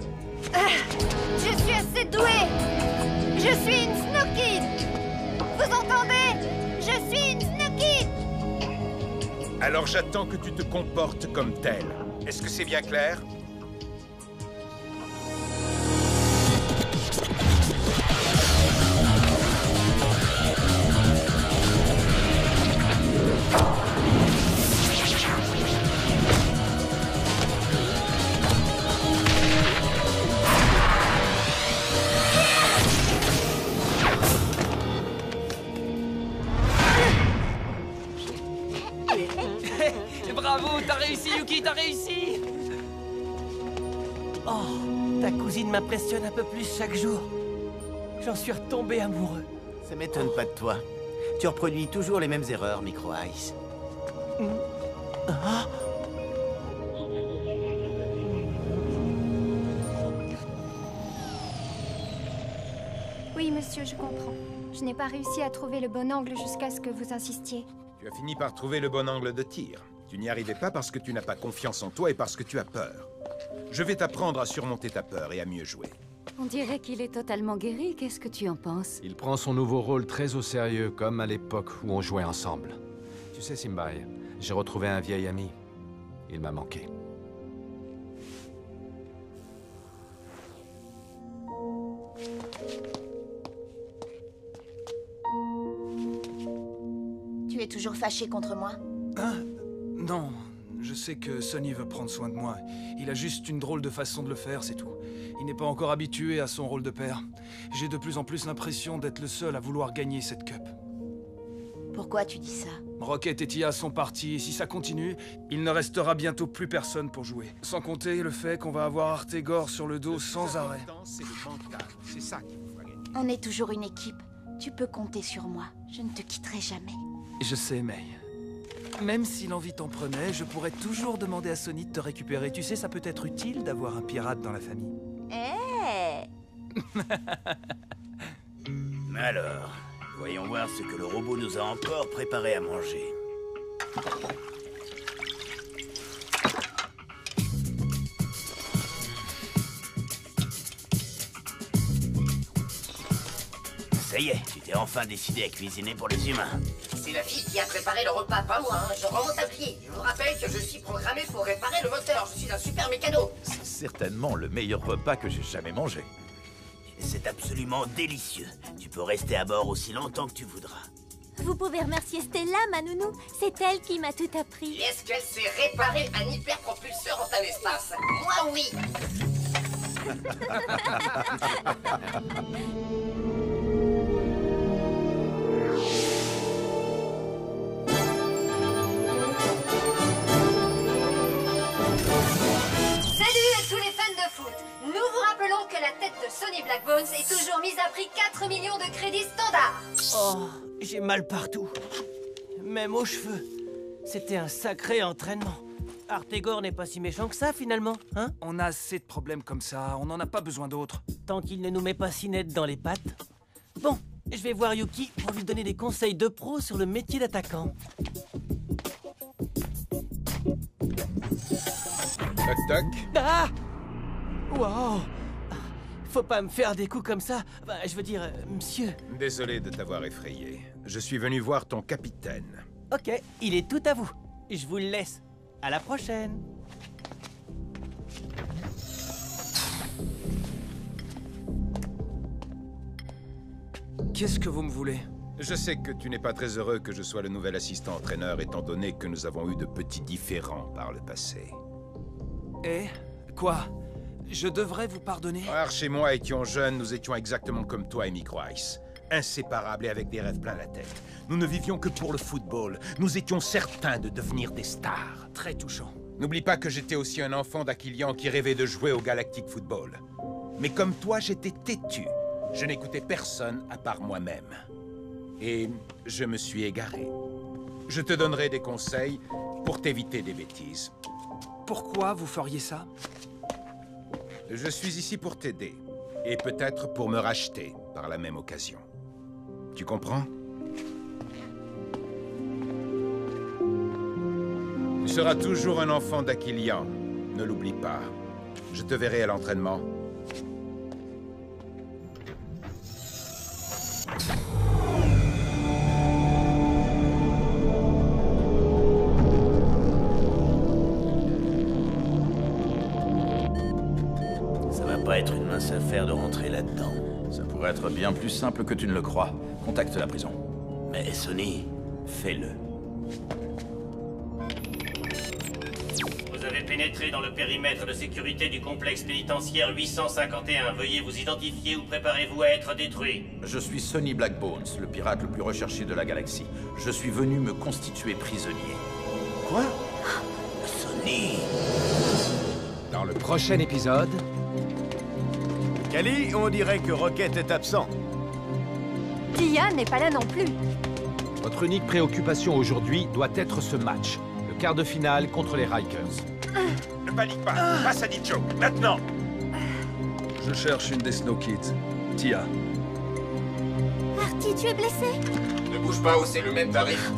Je suis assez douée. Je suis une Snowkid. Vous entendez? Je suis une Snowkid. Alors j'attends que tu te comportes comme tel. Est-ce que c'est bien clair? Bravo, t'as réussi, Yuki, t'as réussi. Oh, Ta cousine m'impressionne un peu plus chaque jour. J'en suis retombé amoureux. Ça m'étonne pas de toi. Tu reproduis toujours les mêmes erreurs, Micro Ice. Ah. Oui, monsieur, je comprends. Je n'ai pas réussi à trouver le bon angle jusqu'à ce que vous insistiez. Tu as fini par trouver le bon angle de tir. Tu n'y arrivais pas parce que tu n'as pas confiance en toi et parce que tu as peur. Je vais t'apprendre à surmonter ta peur et à mieux jouer. On dirait qu'il est totalement guéri. Qu'est-ce que tu en penses? Il prend son nouveau rôle très au sérieux, comme à l'époque où on jouait ensemble. Tu sais, Simbai, j'ai retrouvé un vieil ami. Il m'a manqué. Tu es toujours fâché contre moi? Hein? Non, je sais que Sonny veut prendre soin de moi. Il a juste une drôle de façon de le faire, c'est tout. Il n'est pas encore habitué à son rôle de père. J'ai de plus en plus l'impression d'être le seul à vouloir gagner cette cup. Pourquoi tu dis ça? Rocket et Tia sont partis, et si ça continue, il ne restera bientôt plus personne pour jouer. Sans compter le fait qu'on va avoir Artegor sur le dos sans arrêt. C'est ça qu'il faut gagner. On est toujours une équipe. Tu peux compter sur moi. Je ne te quitterai jamais. Je sais, May. Même si l'envie t'en prenait, je pourrais toujours demander à Sonny de te récupérer. Tu sais, ça peut être utile d'avoir un pirate dans la famille. Alors, voyons voir ce que le robot nous a encore préparé à manger. Ça y est, tu t'es enfin décidé à cuisiner pour les humains. C'est la fille qui a préparé le repas, pas moi, hein. Je remonte à pied. Je vous rappelle que je suis programmé pour réparer le moteur. Je suis un super mécano. C'est certainement le meilleur repas que j'ai jamais mangé. C'est absolument délicieux. Tu peux rester à bord aussi longtemps que tu voudras. Vous pouvez remercier Stella, ma nounou. C'est elle qui m'a tout appris. Est-ce qu'elle sait réparer un hyperpropulseur en un espace? Moi, oui. Salut à tous les fans de foot. Nous vous rappelons que la tête de Sonny Blackbones est toujours mise à prix 4 millions de crédits standards. Oh, j'ai mal partout. Même aux cheveux. C'était un sacré entraînement. Artegor n'est pas si méchant que ça, finalement, hein? On a assez de problèmes comme ça, on n'en a pas besoin d'autres. Tant qu'il ne nous met pas Sined dans les pattes. Bon, je vais voir Yuki pour lui donner des conseils de pro sur le métier d'attaquant. Toc toc. Ah! Wow! Faut pas me faire des coups comme ça. Bah, je veux dire, monsieur. Désolé de t'avoir effrayé. Je suis venu voir ton capitaine. Ok, il est tout à vous. Je vous le laisse. À la prochaine. Qu'est-ce que vous me voulez? Je sais que tu n'es pas très heureux que je sois le nouvel assistant-entraîneur, étant donné que nous avons eu de petits différends par le passé. Eh? Quoi? Je devrais vous pardonner? Arch et moi étions jeunes, nous étions exactement comme toi et Micro Ice. Inséparables et avec des rêves plein la tête. Nous ne vivions que pour le football. Nous étions certains de devenir des stars. Très touchant. N'oublie pas que j'étais aussi un enfant d'Aquilian qui rêvait de jouer au Galactic Football. Mais comme toi, j'étais têtu. Je n'écoutais personne à part moi-même. Et je me suis égaré. Je te donnerai des conseils pour t'éviter des bêtises. Pourquoi vous feriez ça? Je suis ici pour t'aider. Et peut-être pour me racheter par la même occasion. Tu comprends? Tu seras toujours un enfant d'Aquilian. Ne l'oublie pas. Je te verrai à l'entraînement. Ça va pas être une mince affaire de rentrer là-dedans. Ça pourrait être bien plus simple que tu ne le crois. Contacte la prison. Mais Sonny, fais-le. Vous avez pénétré dans le périmètre de sécurité du complexe pénitentiaire 851. Veuillez vous identifier ou préparez-vous à être détruit. Je suis Sonny Blackbones, le pirate le plus recherché de la galaxie. Je suis venu me constituer prisonnier. Quoi? Sonny! Dans le prochain épisode, Kali, on dirait que Rocket est absent. Tia n'est pas là non plus. Votre unique préoccupation aujourd'hui doit être ce match. Le quart de finale contre les Rikers. Ne panique pas. Passe à Joke, maintenant. Je cherche une des Snow Kids. Tia. Artie, tu es blessé? Ne bouge pas ou c'est le même tarif.